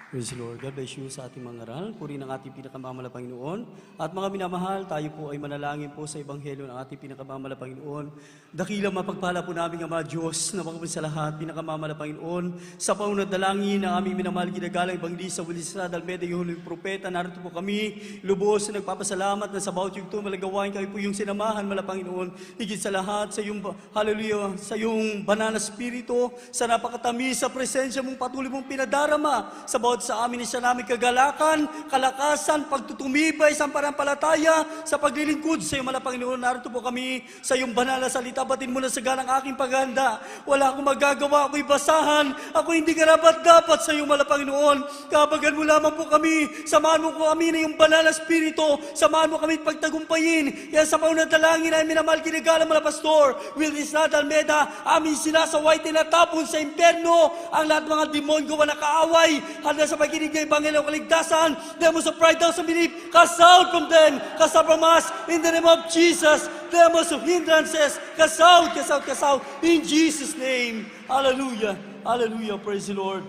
Praise the Lord. God bless you sa ating mga ngaral. Puri ng ating pinakamamahal na Panginoon. At mga minamahal, tayo po ay manalangin po sa Ebanghelyo ng ating pinakamamahal na Panginoon. Dakilang mapagpala po namin ang mga Diyos na makapun sa lahat, pinakamamahal na Panginoon. Sa paunat dalangin ng aming minamahal ginagalang Evangelista Willisrad Almeida, yung huling propeta, narito po kami, lubos na nagpapasalamat na sa bawat yugto malagawain kami po yung sinamahan, mala Panginoon. Higit sa lahat, sa iyong, hallelujah, sa iyong banal na spirito, sa napakatamis, sa presensya mong patuloy mong pinadarama, sa bawat sa amin siya namin kagalakan, kalakasan, pagtutumibay sa panampalataya, sa paglilingkod sa iyo, mala Panginoon. Narito po kami sa iyong banal na salita. Batin mo na sa ganang aking paghahanda. Wala akong magagawa, ako'y basahan. Ako hindi karapat-dapat sa iyo, mala Panginoon. Kabagan mo lamang po kami. Samahan mo po kami na iyong banal na spirito. Samahan mo kami pagtagumpayin. Yan sa paunang dalangin ay minamahal ginagalang mala Pastor Willisrad Almeida. Aming sinasaway, tinatapon sa impyerno ang lahat mga demonyo na nakaaway. Handa sa pagkinig ng Ebanghelyo kaligtasan, demons of pride, doubts, and belief, cast out from them, cast out from us, in the name of Jesus. Demons of hindrances, cast out, cast out, cast out, in Jesus' name. Hallelujah, hallelujah, praise the Lord.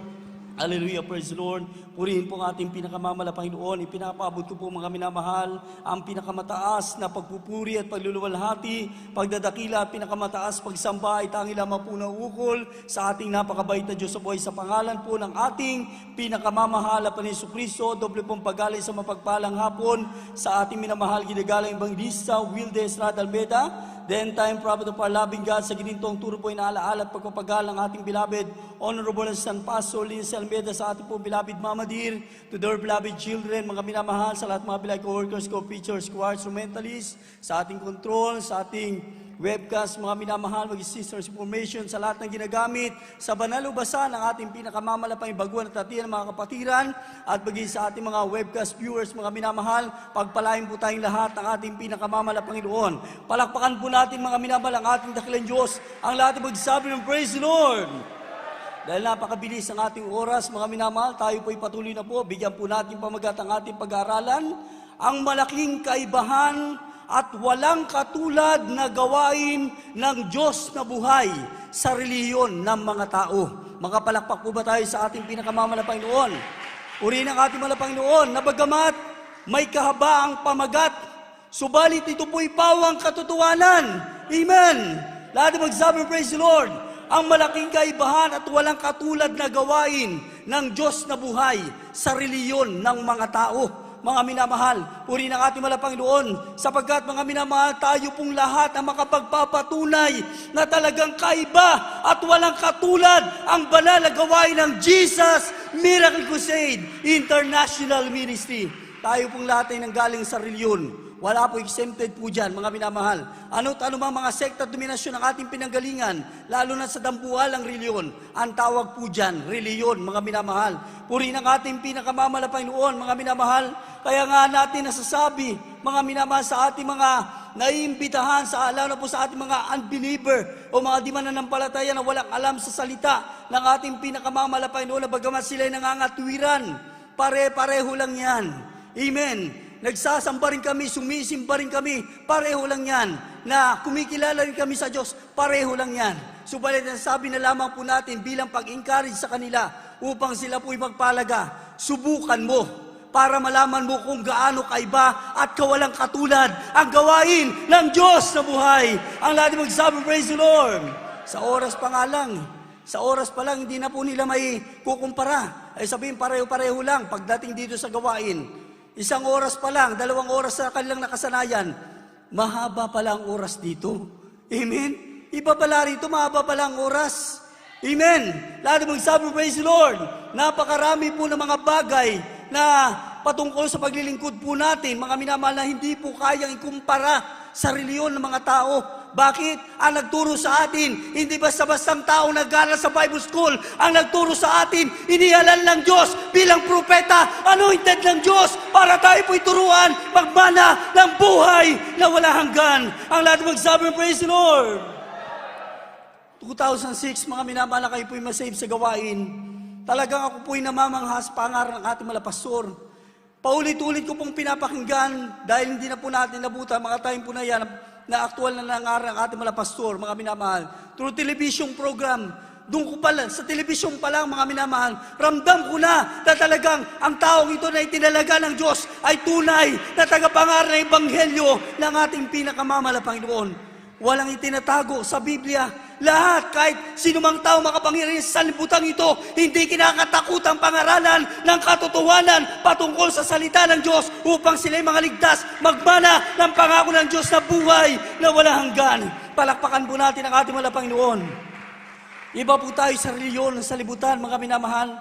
Hallelujah, praise the Lord. Purihin po ang ating pinakamamahal na Panginoon. Ipinapaabot ko po mga minamahal ang pinakamataas na pagpupuri at pagluluwalhati, pagdadakila at pinakamataas pagsamba ay tanging lamang po na ukol sa ating napakabait na Diyos sa buhay. Sa pangalan po ng ating pinakamamahal na Jesucristo, doble pong paggalay sa mapagpalang hapon sa ating minamahal ginagalang Evangelista Willisrad Almeida, the end time prophet of our loving God. Sa ginintong turo po inaalaala at pagpapagal ng ating beloved Honorable San Pastor Lindsay Almeida, sa ating po beloved Mama Dear, to their beloved children, mga minamahal, sa lahat mga beloved co-workers, co-preachers, co-instrumentalists, sa ating control, sa ating webcast, mga minamahal, mag-sisters information, sa lahat ng ginagamit, sa banal ubasan ng ating pinakamamalapang baguhan at tatiyan ng mga kapatiran, at bagay sa ating mga webcast viewers, mga minamahal, pagpalain po tayong lahat ng ating pinakamamalapang Panginoon. Palakpakan po natin, mga minamahal, ang ating dakilang Diyos, ang lahat ng magsasabi ng praise the Lord. Dahil napakabilis ang ating oras, mga minamahal, tayo po'y patuloy na po, bigyan po natin pamagat ang ating pag-aaralan, ang malaking kaibahan at walang katulad na gawain ng Diyos na buhay sa reliyon ng mga tao. Makapalakpak po ba tayo sa ating pinakamamahal na Panginoon? Uriin ang ating mahal na Panginoon, na bagamat may kahabaang pamagat, subalit ito po'y pawang katotohanan. Amen! Lahat na magsabi, praise the Lord. Ang malaking kaibahan at walang katulad na gawain ng Diyos na buhay sa reliyon ng mga tao. Mga minamahal, puri ng ating mahal na Panginoon, sapagkat mga minamahal, tayo pong lahat ang makapagpapatunay na talagang kaiba at walang katulad ang banal na gawain ng Jesus Miracle Crusade International Ministry. Tayo pong lahat ay nanggaling sa reliyon. Wala po exempted po dyan, mga minamahal. Ano't ano mga sekta at dominasyon ng ating pinanggalingan, lalo na sa dambuhalang reliyon, ang tawag po dyan, reliyon, mga minamahal. Puri ng ating pinakamamahal na Panginoon, mga minamahal. Kaya nga natin nasasabi, mga minamahal, sa ating mga naiimbitahan, lalo na po sa ating mga unbeliever o mga di mananampalataya na walang alam sa salita ng ating pinakamamahal na Panginoon, na bagamat sila'y nangangatwiran, pare-pareho lang yan. Amen. Nagsasamba rin kami, sumisimba rin kami, pareho lang yan. Na kumikilala rin kami sa Diyos, pareho lang yan. Subalit sabi na lamang po natin bilang pag-encourage sa kanila upang sila po'y magpalaga, subukan mo para malaman mo kung gaano kaiba at kawalang katulad ang gawain ng Diyos na buhay. Ang lahat magsabi, praise the Lord. Sa oras pa nga lang, sa oras pa lang, hindi na po nila may kukumpara. Ay sabihin, pareho-pareho lang pagdating dito sa gawain. Isang oras pa lang, 2 oras sa kanilang nakasanayan, mahaba pala ang oras dito. Amen? Iba pala rito, mahaba pala ang oras. Amen? Lahat magsabi, praise the Lord. Napakarami po ng mga bagay na patungkol sa paglilingkod po natin, mga minamahal, na hindi po kayang ikumpara sa reliyon ng mga tao. Bakit? Ang nagturo sa atin, hindi basta-bastang tao nag-aaral sa Bible School. Ang nagturo sa atin, inihalal ng Diyos bilang propeta, anointed ng Diyos, para tayo po'y turuan, magmana ng buhay na wala hanggan. Ang lahat magsabi, praise the Lord. 2006, mga minamahal, kayo po'y masave sa gawain. Talagang ako po'y namamanghas pangaral ng ating mga pastor. Paulit-ulit ko pong pinapakinggan dahil hindi na po natin nabutan, mga time po na yan, na aktual na nangaral ang ating mga pastor, mga minamahal. Through television program, Doon ko pala, sa telebisyon pa lang mga minamahal, ramdam ko na talagang ang taong ito na itinalaga ng Diyos ay tunay na tagapangaral ng Ebanghelyo ng ating pinakamamahal na Panginoon. Walang itinatago sa Biblia. Lahat, kahit sinumang tao makapangyarihan sa sanlibutan ito, hindi kinakatakutang pangaralan ng katotohanan patungkol sa salita ng Diyos upang sila'y mga ligtas, magmana ng pangako ng Diyos na buhay na walang hanggan. Palakpakan po natin ang ating mahal na Panginoon. Iba po tayo sa reliyon sa libutan, mga minamahal.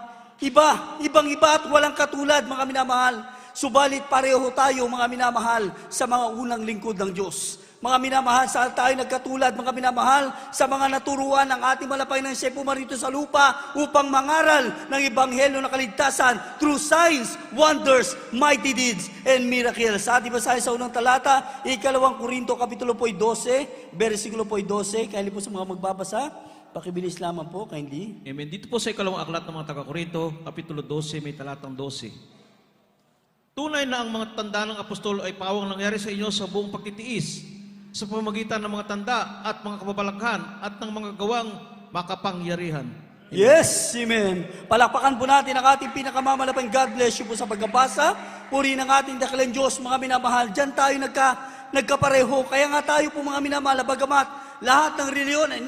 Ibang-iba at walang katulad, mga minamahal. Subalit pareho tayo, mga minamahal, sa mga unang lingkod ng Diyos. Mga minamahal, saan tayo nagkatulad, mga minamahal, sa mga naturuan ng ating malapay ng siya pumarito sa lupa upang mangaral ng Ebanghelyo na kaligtasan through signs, wonders, mighty deeds, and miracles. Sa ating basahin sa unang talata, 2 Korinto kapitulo po 12, versikulo po 12, kaya po sa mga magbabasa, pakibilis lamang po, kindly. Amen. Dito po sa ikalawang aklat ng mga taga-Korinto, kapitulo 12, may talatang 12. Tunay na ang mga tanda ng apostol ay pawang nangyari sa inyo sa buong pagtitiis, sa pamamagitan ng mga tanda at mga kababalaghan at ng mga gawang makapangyarihan. Yes, amen. Palakpakan po natin ang ating pinakamamalapang God bless you po sa pagbabasa. Puri ng ating dakilang Diyos, mga minamahal. Diyan tayo nagkapareho. Kaya nga tayo po mga minamahal, bagamat lahat ng reliyon ay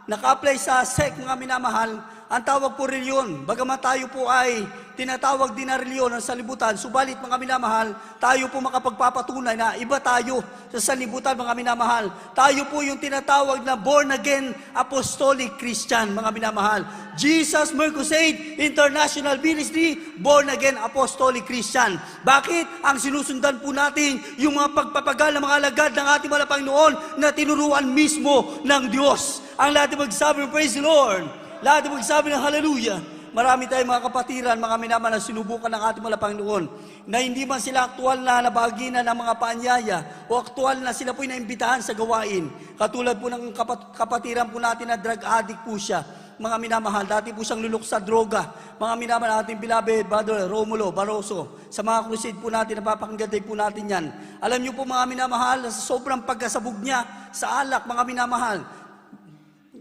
naka-apply sa sect, mga minamahal, ang tawag po reliyon. Bagamat tayo po ay tinatawag din na reliyon ng salibutan, subalit mga minamahal, tayo po makapagpapatunay na iba tayo sa salibutan, mga minamahal. Tayo po yung tinatawag na born again apostolic Christian, mga minamahal. Jesus Mercosade International Ministry, born again apostolic Christian. Bakit? Ang sinusundan po natin yung mga pagpapagal ng mga alagad ng ating mahal na Panginoon na tinuruan mismo ng Diyos. Ang lahat magsabi ng praise the Lord. Lahat magsabi ng hallelujah. Marami tayong mga kapatiran, mga minamahal na sinubukan ng ating mahal na Panginoon na hindi man sila aktual na nabaginan ng mga paanyaya o aktual na sila po'y naimbitahan sa gawain. Katulad po ng kapatiran po natin na drug addict po siya. Mga minamahal, dati po siyang lulok sa droga. Mga minamahal, ating beloved Brother Romulo Barroso, sa mga crusade po natin, napapakinggan po natin yan. Alam niyo po mga minamahal, sa sobrang pagkasabog niya sa alak, mga minamahal,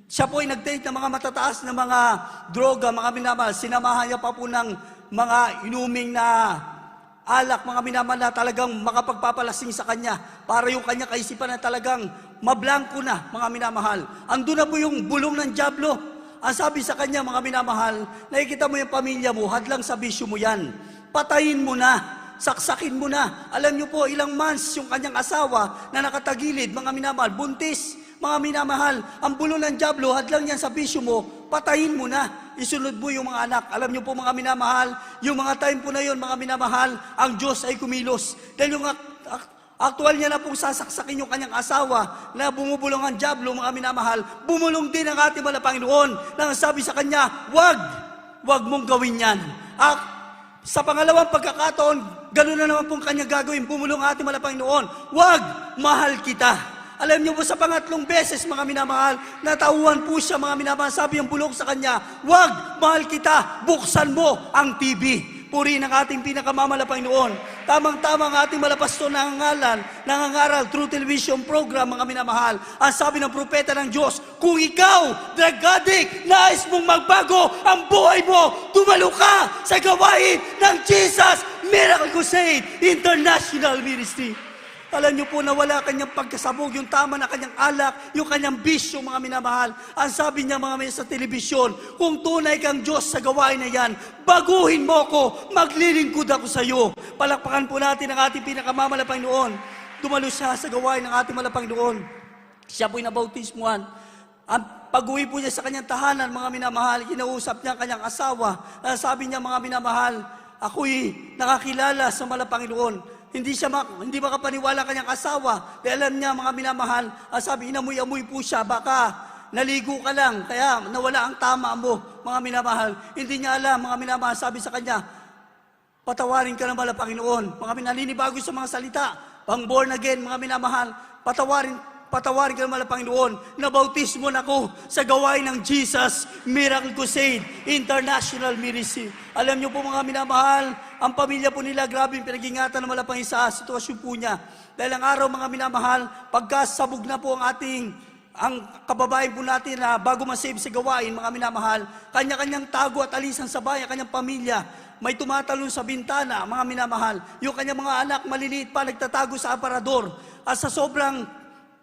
siya po ay nag-take ng mga matataas na mga droga, mga minamahal. Sinamahan niya pa po ng mga inuming na alak, mga minamahal, na talagang makapagpapalasing sa kanya para yung kanya kaisipan na talagang mablangko na, mga minamahal. Andun na po yung bulong ng dyablo. Ang sabi sa kanya, mga minamahal, nakikita mo yung pamilya mo, hadlang sa bisyo mo yan. Patayin mo na. Saksakin mo na. Alam niyo po, ilang months yung kanyang asawa na nakatagilid, mga minamahal, buntis. Mga minamahal, ang bulong ng dyablo, hadlang yan sa bisyo mo, patayin mo na. Isunod mo yung mga anak. Alam niyo po mga minamahal, yung mga time po na yun, mga minamahal, ang Diyos ay kumilos. Dahil yung aktual niya na pong sasaksakin yung kanyang asawa na bumubulong ang dyablo, mga minamahal, bumulong din ang ating mahal na Panginoon na sabi sa kanya, wag mong gawin yan. Sa pangalawang pagkakataon, gano'n na naman pong kanya gagawin, bumulong ang ating mahal na Panginoon, wag, mahal kita. Alam niyo po sa pangatlong beses, mga minamahal, natauhan po siya, mga minamahal, sabi ang bulong sa kanya, wag, mahal kita, buksan mo ang TV. Puri ng ating pinakamamahal na Panginoon. Tamang-tama ang ating malapasto na nangangaral through television program, mga minamahal. Ang sabi ng propeta ng Diyos, kung ikaw, drug addict, nais mong magbago ang buhay mo, tumalo ka sa gawain ng Jesus Miracle Crusade International Ministry. Alam niyo po na wala kanyang pagkasabog, yung tama na kanyang alak, yung kanyang bisyo, mga minamahal. Ang sabi niya mga sa telebisyon, kung tunay kang Diyos sa gawain na yan, baguhin mo ko, maglilingkod ako sa iyo. Palakpakan po natin ang ating pinakamamahal na Panginoon. Dumalo siya sa gawain ng ating mahal na Panginoon. Siya po'y nabautismuhan. Ang pag-uwi po niya sa kanyang tahanan, mga minamahal, kinausap niya ang kanyang asawa. Sabi niya, mga minamahal, ako'y nakakilala sa mahal na Panginoon. Hindi makapaniwala kanyang asawa. Dahil alam niya, mga minamahal, sabi, inamoy-amoy po siya, baka naligo ka lang, kaya nawala ang tama mo, mga minamahal. Hindi niya alam, mga minamahal, sabi sa kanya, patawarin ka ng mahal na Panginoon. Mga naninibago sa mga salita, pang born again, mga minamahal, patawarin ka ng mahal na Panginoon. Nabautismo na ako sa gawain ng Jesus Miracle Crusade International Ministry. Alam niyo po mga minamahal, ang pamilya po nila, grabe yung pinag-ingatan ng malapang sa sitwasyon po niya. Dahil ang araw, mga minamahal, pagkasabog na po ang ating ang kababayan po natin na bago masave sa gawain, mga minamahal, kanya-kanyang tago at alisan sa bayan, kanyang pamilya, may tumatalon sa bintana, mga minamahal. Yung kanyang mga anak, maliliit pa, nagtatago sa aparador. At sa sobrang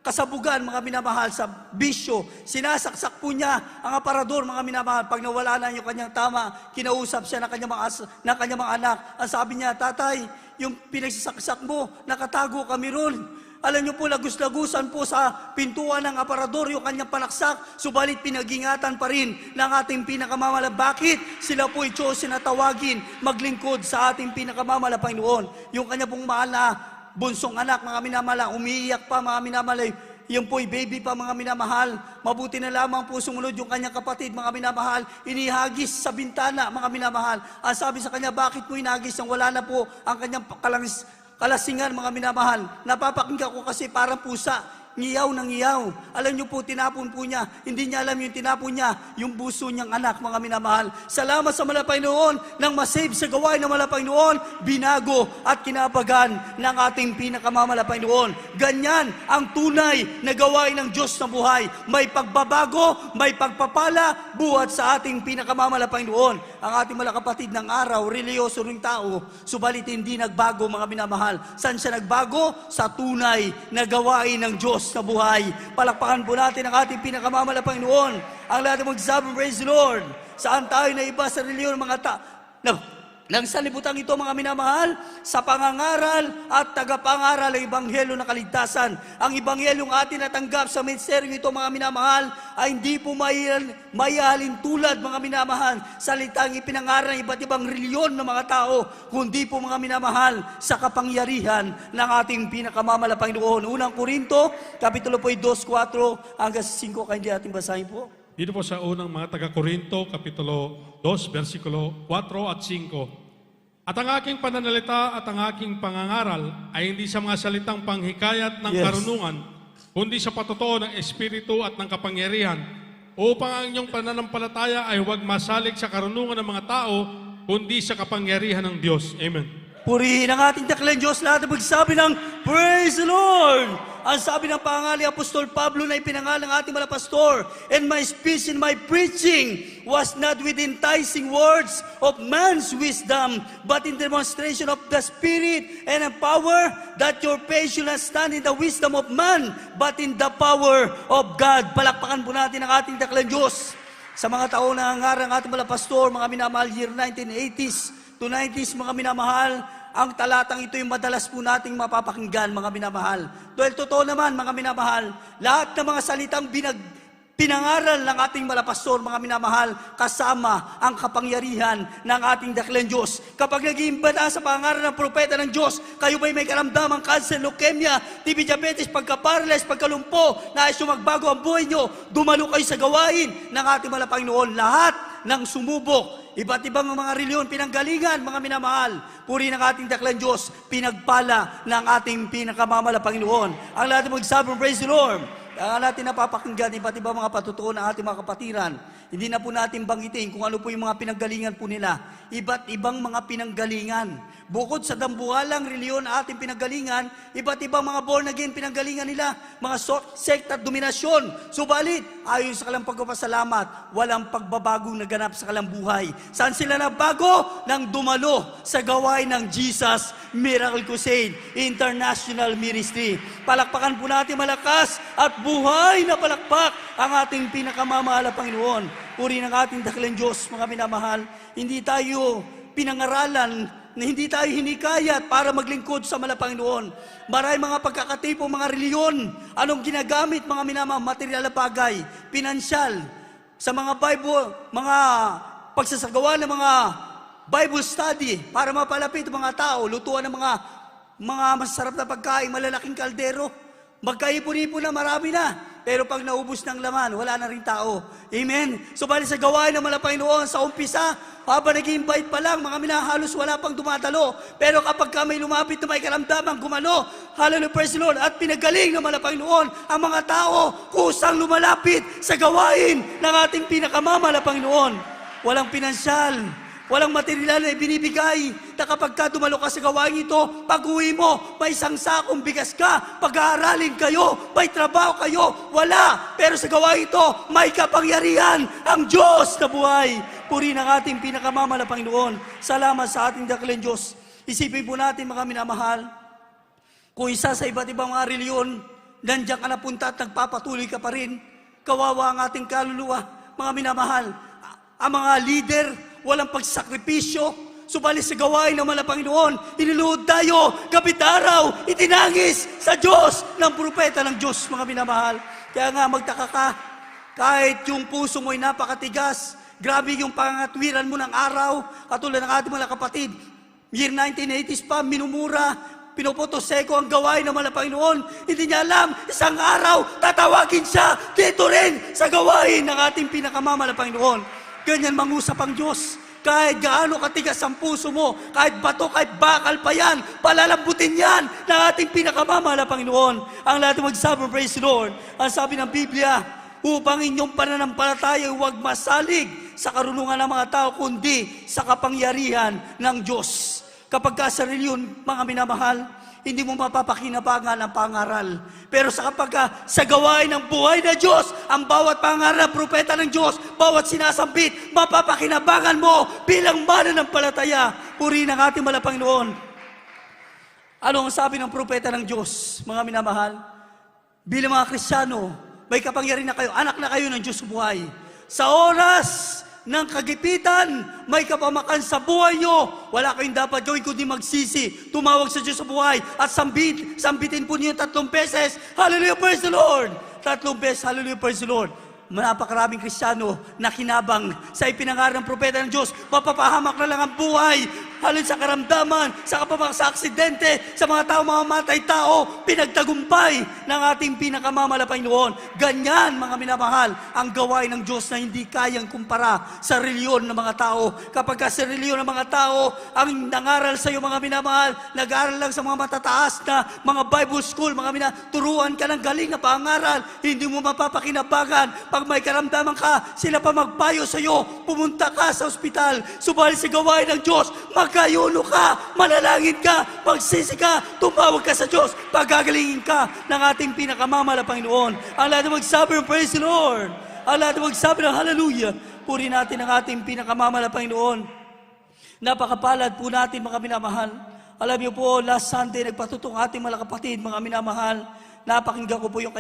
kasabugan, mga minamahal, sa bisyo, sinasaksak po niya ang aparador, mga minamahal. Pag nawala na yung kanyang tama, kinausap siya ng kanyang mga anak. Ang sabi niya, tatay, yung pinagsasaksak mo, nakatago kami ron. Alam niyo po, lagus-lagusan po sa pintuan ng aparador yung kanyang panaksak, subalit pinag-ingatan pa rin ng ating pinakamamala. Bakit? Sila po i-chosen na tawagin, maglingkod sa ating pinakamamala, Panginoon. Yung kanya pong mahal na bunsong anak, mga minamahal, umiiyak pa, mga minamahal. Yung po'y baby pa, mga minamahal. Mabuti na lamang po sumunod yung kanyang kapatid, mga minamahal. Inihagis sa bintana, mga minamahal. Ang sabi sa kanya, bakit mo inagis nang wala na po ang kanyang kalasingan, mga minamahal? Napapakinggan ko kasi parang pusa, ngiyaw ng ngiyaw. Alam niyo po, tinapon po niya. Hindi niya alam yung tinapon niya, yung buso niyang anak, mga minamahal. Salamat sa Malapanginoon nang masave sa gawain ng Malapanginoon, binago at kinabagan ng ating pinakamamalaPanginoon. Ganyan ang tunay na gawain ng Diyos na buhay. May pagbabago, may pagpapala, buhat sa ating pinakamamalaPanginoon. Ang ating mga kapatid ng araw, reliyoso ng tao, subalit hindi nagbago, mga minamahal. Saan siya nagbago? Sa tunay na gawain ng Diyos na buhay. Palakpakan po natin ang ating pinakamamalaPanginoon. Ang lahat ng magsabi, praise the Lord. Saan tayo na iba sa reliyon, mga ng sanlibutan ito, mga minamahal, sa pangangaral at tagapangaral ng Ibanghelo ng kaligtasan. Ang Ibanghelyong atin natanggap sa ministeryo ito, mga minamahal, ay hindi po mayahalin tulad, mga minamahal, salitang ipinangaral ng iba't ibang reliyon ng mga tao, kundi po, mga minamahal, sa kapangyarihan ng ating pinakamamala Panginoon. Unang Korinto, kapitulo po 2:4 hanggang 5, kaya hindi ating basahin po. Dito po sa unang mga taga-Korinto, Kapitulo 2, versikulo 4 at 5. At ang aking pananalita at ang aking pangangaral ay hindi sa mga salitang panghikayat ng karunungan, kundi sa patotoo ng Espiritu at ng kapangyarihan, upang ang inyong pananampalataya ay huwag masalig sa karunungan ng mga tao, kundi sa kapangyarihan ng Diyos. Amen. Purihin ang ating dakilang Diyos, lahat na magsabi ng praise the Lord! Ang sabi ng pangali Apostol Pablo na ipinangal ng ating mga pastor, and my speech and my preaching was not with enticing words of man's wisdom, but in demonstration of the Spirit and in power, that your faith should not stand in the wisdom of man, but in the power of God. Palakpakan po natin ang ating dakilang Diyos. Sa mga taon na hangarang ating mga pastor, mga minamahal, year 1980s to 90s, mga minamahal, ang talatang ito yung madalas po nating mapapakinggan, mga minamahal. Dahil totoo naman, mga minamahal, lahat ng mga salitang pinangaral ng ating malapastor, mga minamahal, kasama ang kapangyarihan ng ating dakilang Diyos. Kapag nag-iimbata sa pangaral ng propeta ng Diyos, kayo ba'y may karamdamang cancer, leukemia, TB diabetes, pagka-paralyze, pagkalumpo, nais nyo magbago ang buhay nyo, dumalo kayo sa gawain ng ating Malapanginoon. Lahat ng sumubok, iba't ibang mga reliyon, pinanggalingan, mga minamahal, puri ng ating dakilang Diyos, pinagpala ng ating pinakamamala Panginoon. Ang lahat ng magsabi, praise the Lord. Ang natin napapakinggan, iba't ibang mga patutuo ng ating mga kapatiran. Hindi na po natin banggitin kung ano po yung mga pinanggalingan po nila. Iba't ibang mga pinanggalingan. Bukod sa dambuhalang reliyon na ating pinanggalingan, iba't ibang mga born again pinanggalingan nila, mga sekta at dominasyon. Subalit, ayon sa kanilang pagpapasalamat, walang pagbabagong naganap sa kanilang buhay. Saan sila nagbago? Nang dumalo sa gawain ng Jesus Miracle Crusade International Ministry. Palakpakan po natin malakas at buhay na palakpak ang ating pinakamamahal na Panginoon. Puri ng ating dakilang Diyos, mga minamahal, hindi tayo pinangaralan na hindi tayo hinikayat para maglingkod sa Malapanginoon. Maraming mga pagkakatipo, mga reliyon, anong ginagamit, mga minamahal, material na bagay, pinansyal, sa mga Bible, mga pagsasagawa ng mga Bible study, para mapalapit ang mga tao, lutuan ng mga masarap na pagkain, malalaking kaldero, magkaipon-ipon na, marami na. Pero pag naubos ng laman, wala na rin tao. Amen? So, bali sa gawain ng Malapanginoon, sa umpisa, habang nag-invite pa lang, mga minahalos, wala pang dumadalo. Pero kapag may lumapit na may karamdaman, gumano, hallelujah, praise the Lord, at pinagaling ng Malapanginoon, ang mga tao, kusang lumalapit sa gawain ng ating pinakamamala Panginoon. Walang pinansyal, Walang material na ibinibigay na kapag ka dumalo ka sa gawain ito, pag-uwi mo, may isang sakong bigas ka, pag-aaralin kayo, may trabaho kayo, wala. Pero sa gawain ito, may kapangyarihan ang Diyos na buhay. Puri ng ating pinakamamahal na Panginoon. Salamat sa ating dakilang Diyos. Isipin po natin mga minamahal, kung isa sa iba't ibang mga reliyon, nandiyan ka napunta at nagpapatuloy ka pa rin, kawawa ang ating kaluluwa, mga minamahal. Ang mga leader, walang pagsakripisyo, subalit sa gawain ng mga Panginoon, iniluhod tayo, gabit araw, itinangis sa Diyos ng propeta ng Diyos, mga minamahal. Kaya nga magtaka ka, kahit yung puso mo ay napakatigas, grabe yung pangatwiran mo ng araw, katulad ng ating mga kapatid, year 1980s pa, minumura, pinupotoseko ang gawain ng mga Panginoon. Hindi niya alam, isang araw, tatawagin siya dito rin sa gawain ng ating pinakamamahal na Panginoon. Ganyan mangusap ang Diyos. Kahit gaano katigas ang puso mo, kahit bato, kahit bakal pa yan, palalambutin yan ng ating pinakamamahal na Panginoon. Ang lahat magsabi, praise the Lord. Ang sabi ng Biblia, upang inyong pananampalataya huwag masalig sa karunungan ng mga tao, kundi sa kapangyarihan ng Diyos. Kapag ka sa reliyon, mga minamahal, hindi mo mapapakinabangan ang pangaral. Pero kapag sa gawain ng buhay na Diyos, ang bawat pangaral ng propeta ng Diyos, bawat sinasambit, mapapakinabangan mo bilang mananampalataya. Puri ng ating mahal na Panginoon. Ano ang sabi ng propeta ng Diyos, mga minamahal? Bilang mga Kristiyano, may kapangyarihan na kayo, anak na kayo ng Diyos sa buhay. Sa oras ng kagipitan, may kapamakan sa buhay nyo. Wala kayong dapat gawin kundi magsisi, tumawag sa Diyos sa buhay, at sambitin po niyo 3 beses, Hallelujah, praise the Lord! 3 beses, Hallelujah, praise the Lord! Napakaraming Kristiyano na kinabang sa ipinangaral ng propeta ng Diyos, mapapahamak na lang ang buhay, halin sa karamdaman, sa sa aksidente, sa mga tao, mamamatay tao, pinagtagumpay ng ating pinakamamahal na Panginoon. Ganyan, mga minamahal, ang gawain ng Diyos na hindi kayang kumpara sa reliyon ng mga tao. Kapag sa reliyon ng mga tao, ang nangaral sa iyo, mga minamahal, nag-aaral lang sa mga matataas na mga Bible school, turuan ka ng galing na pangaral, hindi mo mapapakinabangan. Pag may karamdaman ka, sila pa magpayo sa iyo, pumunta ka sa ospital, subalit sa gawain ng Diyos, magkayuno ka, manalangin ka, magsisi ka, tumawag ka sa Diyos, pagagalingin ka ng ating pinakamamahal na Panginoon. Ang lahat na magsabi ng praise the Lord, ang lahat na magsabi ng hallelujah, puri natin ang ating pinakamamahal na Panginoon. Napakapalad po natin, mga minamahal. Alam niyo po, last Sunday, nagpatutong ating mga kapatid, mga minamahal. Napakinggan ko po yung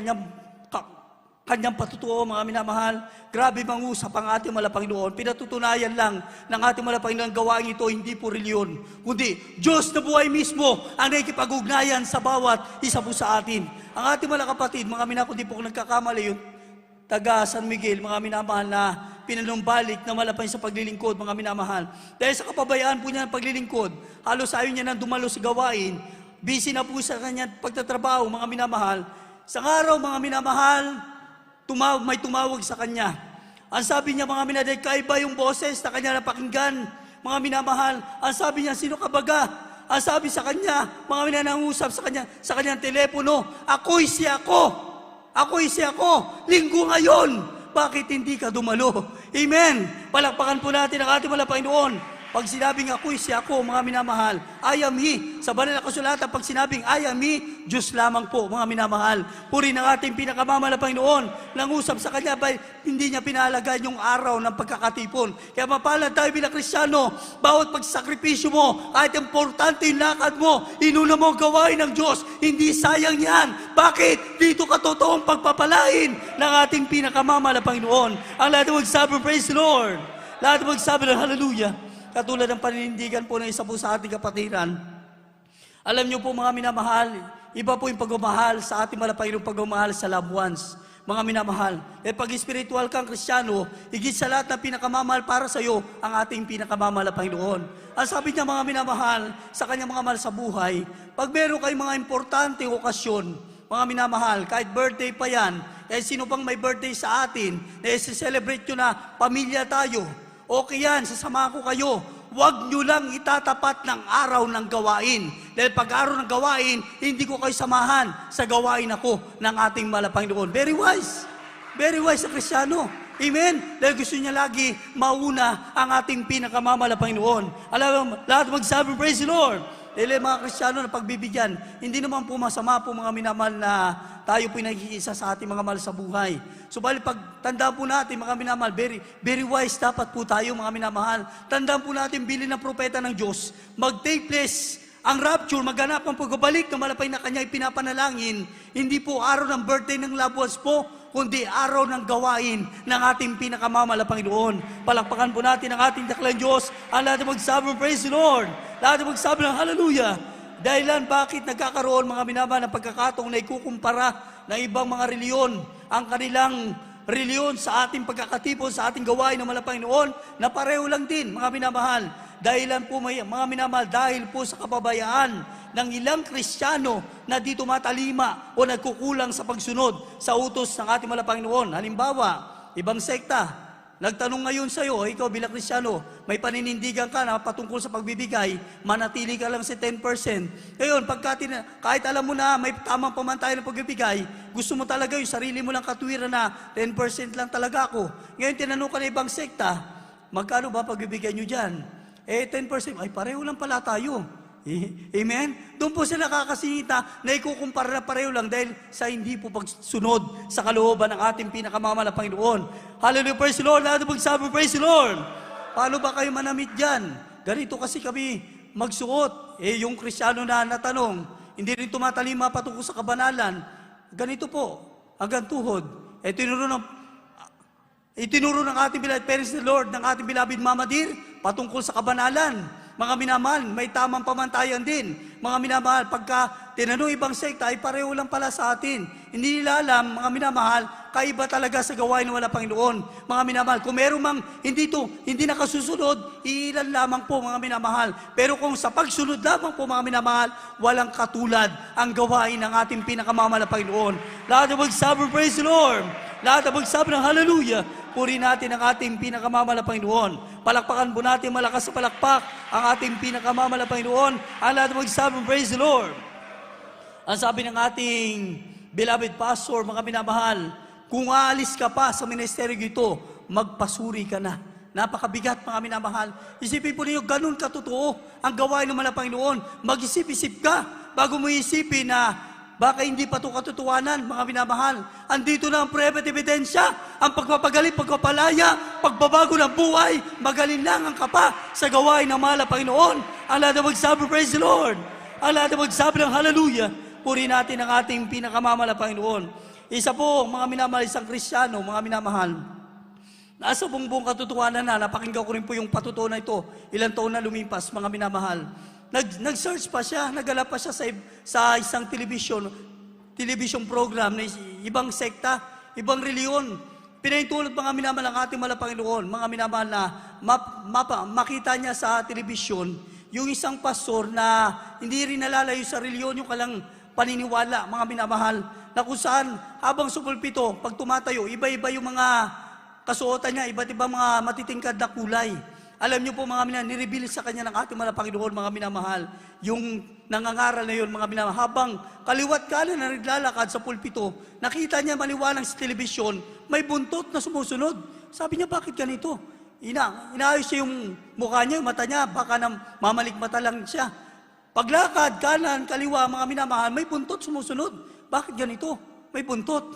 kanyang patutuo, mga minamahal. Grabe mangusap ang ating mga Panginoon. Pinatutunayan lang ng ating mga Panginoon gawain ito, hindi po reliyon, kundi Diyos na buhay mismo ang nakikipag-ugnayan sa bawat isa po sa atin. Ang ating mga kapatid, mga minamahal, kundi po nagkakamali yun, taga San Miguel, mga minamahal, na pinanumbalik na malapay sa paglilingkod, mga minamahal. Dahil sa kapabayaan po niya ng paglilingkod, halos ayaw niya nang dumalo sa gawain, busy na po sa kanyang pagtatrabaho, mga minamahal. Sa araw, mga minamahal, may tumawag sa kanya. Ang sabi niya, mga minamahal, kaiba yung boses na kanya napakinggan, mga minamahal. Ang sabi niya, sino ka baga? Ang sabi sa kanya, mga minamahal, nangusap sa kanyang telepono, ako'y si ako, linggo ngayon, bakit hindi ka dumalo? Amen! Palakpakan po natin ang ating mga Panginoon. Pag sinabing ako'y si ako, mga minamahal, I am He. Sa banal na kasulatan, pag sinabing I am He, Diyos lamang po, mga minamahal. Puri ng ating pinakamamahal na Panginoon. Nangusap sa Kanya, hindi niya pinahalagaan yung araw ng pagkakatipon. Kaya mapalad tayo bilang Kristiyano, bawat pagsakripisyo mo, kahit importante yung lakad mo, inuna mo gawain ng Diyos, hindi sayang yan. Bakit? Dito ka totoong pagpapalain ng ating pinakamamahal na Panginoon. Ang lahat ng magsabi, praise the Lord. Lahat ng magsabi ng hallelujah. Katulad ng paninindigan po ng isa po sa ating kapatiran. Alam niyo po, mga minamahal, iba po yung pagmamahal sa ating malapay yung pagmamahal sa loved ones. Mga minamahal, pag spiritual kang Kristiyano, higit sa lahat na pinakamamahal para sa iyo, ang ating pinakamamahal na Panginoon. Ang sabi niya, mga minamahal, sa kanyang mga mahal sa buhay, pag meron kayong mga importante okasyon, mga minamahal, kahit birthday pa yan, kahit sino pang may birthday sa atin, celebrate nyo na pamilya tayo, okay yan, sasamahan ko kayo. Huwag nyo lang itatapat ng araw ng gawain. Dahil pag araw ng gawain, hindi ko kayo samahan sa gawain ako ng ating mahal na Panginoon. Very wise sa Kristiyano. Amen? Dahil gusto niya lagi mauna ang ating pinakamamahal na Panginoon. Alam mo, lahat magsabi, praise the Lord. Dahil mga Kristiyano na pagbibigyan, hindi naman po masama po mga minamahal na tayo po nag-iisa sa ating mga mahal sa buhay. Subalit pag tandaan po natin mga minamahal, very wise dapat po tayo mga minamahal. Tandaan po natin bilin ng propeta ng Diyos, mag-take place ang rapture, maganap ang pagbabalik ng malapay na kanya ipinapanalangin, hindi po araw ng birthday ng loved ones po, kundi araw ng gawain ng ating pinakamamahal na Panginoon. Palakpakan po natin ang ating daklang Diyos. Ang lahat na magsabi, praise the Lord. Lahat na magsabi ng hallelujah. Dahilan bakit nagkakaroon mga minamahal ng pagkakataong na ikukumpara ng ibang mga reliyon ang kanilang reliyon sa ating pagkakatipon, sa ating gawain ng malapay noon, na pareho lang din mga minamahal. Dahilan po mga minamahal, dahil po sa kapabayaan ng ilang Kristiyano na di tumatalima o nagkukulang sa pagsunod sa utos ng ating malapay noon. Halimbawa, ibang sekta, nagtanong ngayon sa iyo, ikaw bilang Kristiyano, may paninindigan ka na patungkol sa pagbibigay, manatili ka lang sa 10%. Ngayon, kahit alam mo na may tamang pamantayan ng pagbibigay, gusto mo talaga yung sarili mo lang katwiran na 10% lang talaga ako. Ngayon, tinanong ka na ibang sekta, magkano ba pagbibigay nyo dyan? 10%, ay pareho lang pala tayo. Amen? Doon po sila nakakasingita na ikukumpara na pareho lang dahil sa hindi po pagsunod sa kalooban ng ating pinakamamahal na Panginoon. Hallelujah, praise the Lord. Lahat magsabi, praise the Lord. Paano ba kayo manamit dyan? Ganito kasi kami magsuot. Yung Kristiyano na natanong, hindi rin tumatalima patungkol sa kabanalan. Ganito po, hanggang tuhod. Itinuro ng ating beloved parents the Lord, ng ating beloved Mama Dear, patungkol sa kabanalan. Mga minamahal, may tamang pamantayan din. Mga minamahal, pagka tinanong ibang sekta, ay pareho lang pala sa atin. Hindi nila alam, mga minamahal, kaiba talaga sa gawain ng wala Panginoon. Mga minamahal, kung meron mang hindi nakasusunod, iilan lamang po mga minamahal. Pero kung sa pagsunod lamang po mga minamahal, walang katulad ang gawain ng ating pinakamamahal na Panginoon. Lahat na magsabi, praise the Lord. Lahat na magsabi ng hallelujah. Puri natin ang ating pinakamamahal na Panginoon. Palakpakan po natin malakas sa palakpak ang ating pinakamamahal na Panginoon. Ang lahat magsabi, praise the Lord. Ang sabi ng ating beloved pastor, mga minamahal, kung aalis ka pa sa ministeryo ito, magpasuri ka na. Napakabigat mga minamahal. Isipin po ninyo, ganun katotoo ang gawain ng mga Panginoon. Mag-isip-isip ka bago mo isipin na baka hindi pa ito katotohanan, mga minamahal. Andito na ang private ebidensya, ang pagpapagaling, pagpapalaya, pagbabago ng buhay, magaling lang ang kapa sa gawain ng mahal na Panginoon. Ang lahat na magsabi, praise the Lord. Ang lahat na magsabi ng hallelujah. Puri natin ang ating pinakamamahal na Panginoon. Isa po, mga minamahal, isang Kristiyano, mga minamahal, nasa buong katotohanan na, napakinggan ko rin po yung patutuo na ito, ilang taon na lumipas, mga minamahal. Nag-search pa siya, nagalap pa siya sa isang television program na ibang sekta, ibang reliyon. Pinahintulot mga minamahal ang ating mahal na Panginoon, mga minamahal na makita niya sa television yung isang pastor na hindi rin nalalayo sa reliyon, yung kalang paniniwala, mga minamahal, na kung saan habang sumulpito, pag tumatayo, iba-iba yung mga kasuotan niya, iba't ibang mga matitingkad na kulay. Alam niyo po mga minamahal, nireveal sa kanya ng ating mahal na Panginoon, mga minamahal, yung nangangaral na yun, mga minamahal, habang kaliwat kanan na naglalakad sa pulpito, nakita niya maliwanag sa telebisyon, may buntot na sumusunod. Sabi niya, bakit ganito? Inaayos siya yung mukha niya, yung mata niya, baka mamalikmata lang siya. Paglakad, kanan, kaliwa, mga minamahal, may buntot sumusunod. Bakit ganito? May buntot.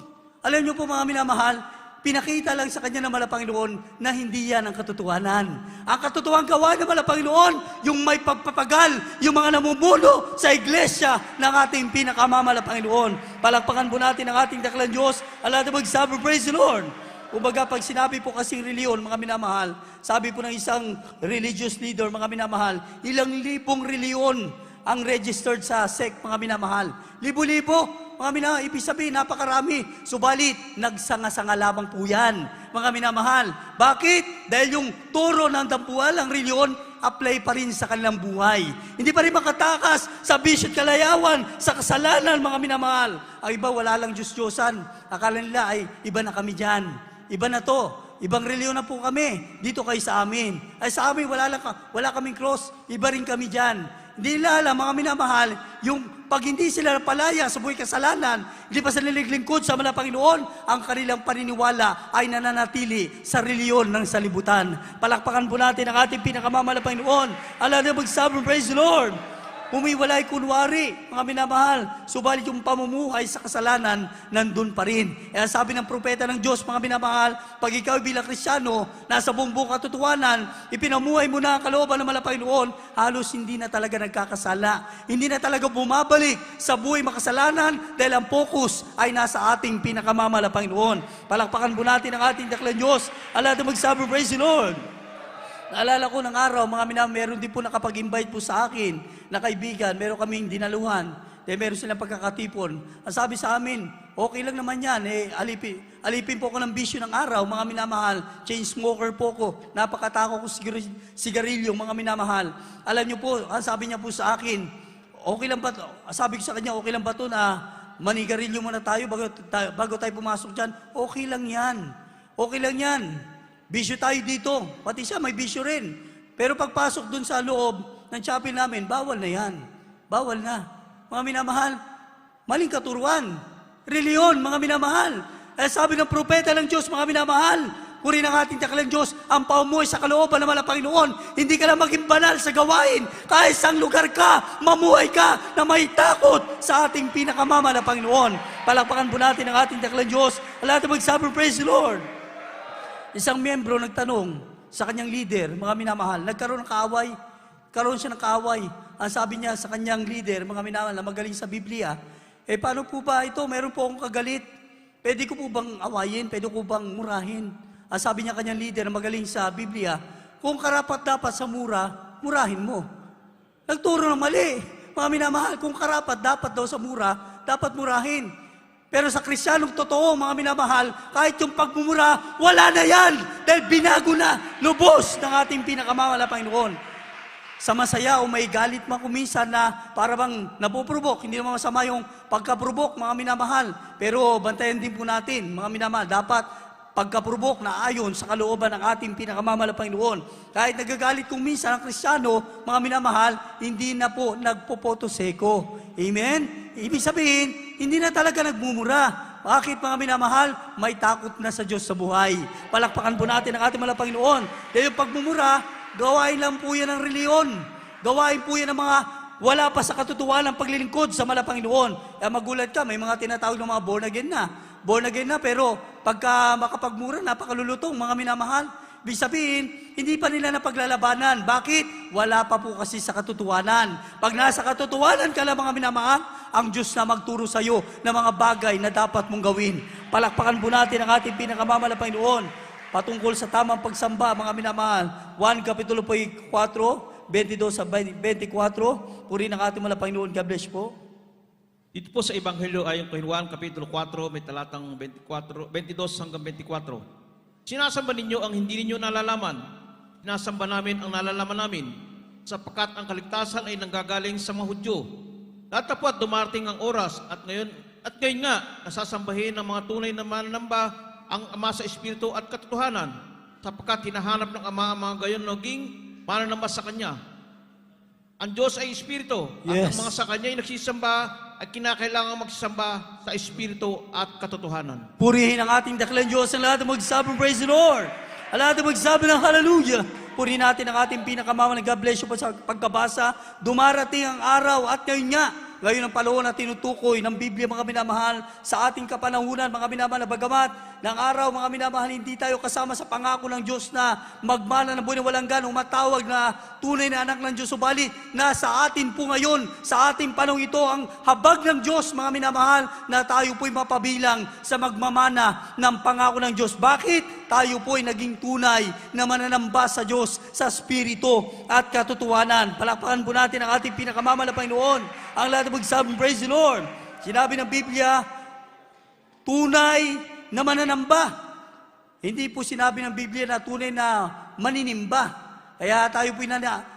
Alam niyo po mga minamahal, pinakita lang sa kanya ng mahal na Panginoon na hindi yan ang katotohanan. Ang katotohanan gawa ng mahal na Panginoon, yung may pagpapagal, yung mga namumuno sa iglesia ng ating pinakamamahal na Panginoon. Palakpakan po natin ang ating daklang Diyos. Ala na magsabi, praise the Lord. Kumbaga, pag sinabi po kasing reliyon, mga minamahal, sabi po ng isang religious leader, mga minamahal, ilang libong reliyon ang registered sa SEC, mga minamahal. Libo-libo, mga minamahal, ibig sabihin, napakarami. Subalit, nagsanga-sanga lamang po yan, mga minamahal. Bakit? Dahil yung turo ng dampual, ang reliyon, apply pa rin sa kanilang buhay. Hindi pa rin makatakas sa bisyo at kalayawan, sa kasalanan, mga minamahal. Ang iba, wala lang Diyos-Diyosan. Akala nila ay, iba na kami dyan. Iba na to. ibang reliyon na po kami, dito kayo sa amin. Ay sa amin, wala kaming cross, iba rin kami dyan. Hindi nila alam, mga minamahal, yung pag hindi sila napalaya sa buhay kasalanan, hindi pa sila naglingkod sa mga Panginoon, ang kanilang paniniwala ay nananatili sa reliyon ng salibutan. Palakpakan po natin ang ating pinakamamahal na Panginoon. Allah na magsabi, praise the Lord. Humiwalay kunwari, mga minamahal, subalit yung pamumuhay sa kasalanan, nandun pa rin. Kaya sabi ng propeta ng Diyos, mga minamahal, pag ikaw bilang Kristyano, nasa buong katotohanan, ipinamuhay mo na ang kalooban ng Panginoon, halos hindi na talaga nagkakasala. Hindi na talaga bumabalik sa buhay makasalanan dahil ang focus ay nasa ating pinakamamahal na Panginoon. Palakpakan po natin ang ating daklang Diyos. Allah na magsabi, praise the Lord. Naalala ko ng araw, mga minamahal, meron din po nakapag-invite po sa akin na kaibigan, meron kaming dinaluhan, meron silang pagkakatipon. Ang sabi sa amin, okay lang naman yan, alipin po ko ng bisyo ng araw, mga minamahal, chain smoker po ko, napakatako ko sigarilyo, mga minamahal. Alam niyo po, ang sabi niya po sa akin, okay lang ba, sabi ko sa kanya, okay lang ba ito na manigarilyo muna tayo bago tayo pumasok dyan? Okay lang yan, okay lang yan. Bisyo tayo dito, pati siya may bisyo rin. Pero pagpasok dun sa loob ng chapel namin, bawal na yan. Bawal na. Mga minamahal, maling katuruan. Reliyon, mga minamahal. Sabi ng propeta ng Diyos, mga minamahal, puri ng ating daklang Diyos, ang paumuhay sa kalooban ng Panginoon. Hindi ka lang maging banal sa gawain. Kahit saan lugar ka, mamuhay ka na may takot sa ating pinakamama na Panginoon. Palakpakan po natin ang ating daklang Diyos. Lahat na magsabi, praise the Lord. Isang miyembro nagtanong sa kanyang leader, mga minamahal, nagkaroon ng kaaway. Karoon siya ng kaaway. Ang sabi niya sa kanyang leader, mga minamahal, na magaling sa Biblia, paano po ba ito? Meron po akong kagalit. Pwede ko po bang awayin? Pwede ko bang murahin? Ang sabi niya kanyang leader na magaling sa Biblia, kung karapat dapat sa mura, murahin mo. Nagturo ng mali. Mga minamahal, kung karapat dapat daw sa mura, dapat murahin. Pero sa Kristiyanong totoo, mga minamahal, kahit yung pagmumura, wala na yan. Dahil binago na, lubos ng ating pinakamamahal na Panginoon. Sa masaya o may galit man kuminsan na para bang napuprovok, hindi naman masama yung pagkaprovok, mga minamahal. Pero bantayan din po natin, mga minamahal, dapat pagkaprovok na ayon sa kalooban ng ating pinakamamahal na Panginoon. Kahit nagagalit kung minsan ang Kristiyano, mga minamahal, hindi na po nagpopotoseko. Amen? Ibig sabihin, hindi na talaga nagmumura. Bakit, mga minamahal? May takot na sa Diyos sa buhay. Palakpakan po natin ang ating mahal na Panginoon. Dahil yung pagmumura, gawain lang po yan ng reliyon. Gawain po yan ng mga wala pa sa katotohanan ng paglilingkod sa mahal na Panginoon. Kaya magulat ka, may mga tinatawag ng mga born again na. Born again na, pero pagka makapagmura, napakalulutong, mga minamahal. Ibig sabihin, hindi pa nila napaglalabanan. Bakit? Wala pa po kasi sa katotohanan. Pag nasa katotohanan ka lang, mga minamahal, ang Diyos na magturo sa iyo ng mga bagay na dapat mong gawin. Palakpakan po natin ang ating pinakamamahal na Panginoon patungkol sa tamang pagsamba, mga minamahal. 1 Kapitulo 4, 22 sa 24. Puri ng ating mahal na Panginoon. God bless po. Dito po sa Ebanghelyo ayon kay Juan Kapitulo 4, may talatang 22 hanggang 24. Sinasamba ninyo ang hindi ninyo nalalaman. Sinasamba namin ang nalalaman namin, sapagkat ang kaligtasan ay nanggagaling sa mga Hudyo. Datapwat dumarating ang oras at ngayon nga nasasambahin ng mga tunay na mananamba ang Ama sa Espiritu at katotohanan, sapagkat hinahanap ng Ama ang mga gayon naging mananamba sa Kanya. Ang Diyos ay Espiritu, at ang mga sa Kanya ay nagsisamba at kinakailangan magsisamba sa Espiritu at katotohanan. Purihin ang ating daklang Diyos, ang lahat ng magsabi, praise the Lord. Ang lahat ng magsabi ng hallelujah. Purihin natin ang ating pinakamamahal na God bless you po sa pagkabasa. Dumarating ang araw at ngayon nga, ngayon ang panahon na tinutukoy ng Biblia, mga minamahal, sa ating kapanahunan, mga minamahal, na bagamat ng araw, mga minamahal, hindi tayo kasama sa pangako ng Diyos na magmana ng buhay na walang ganong matawag na tunay na anak ng Diyos. Subalit, nasa atin po ngayon, sa ating panahon ito, ang habag ng Diyos, mga minamahal, na tayo po'y mapabilang sa magmamana ng pangako ng Diyos. Bakit? Tayo po'y naging tunay na mananamba sa Diyos, sa Espiritu at katotohanan. Palakpakan po natin ang ating pinakamamahal na Panginoon. Ang lahat na magsabi, praise the Lord. Sinabi ng Biblia, tunay na mananamba. Hindi po sinabi ng Biblia na tunay na maninimba. Kaya tayo po'y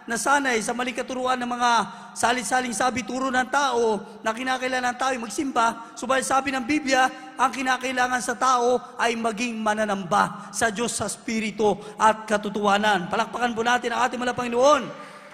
nasanay sa maling katuruan ng mga salit-saling sabi, turo ng tao na kinakailangan tayo magsimba. Subalit sabi ng Biblia, ang kinakailangan sa tao ay maging mananamba sa Diyos sa Espiritu at katotohanan. Palakpakan po natin ang ating mahal na Panginoon.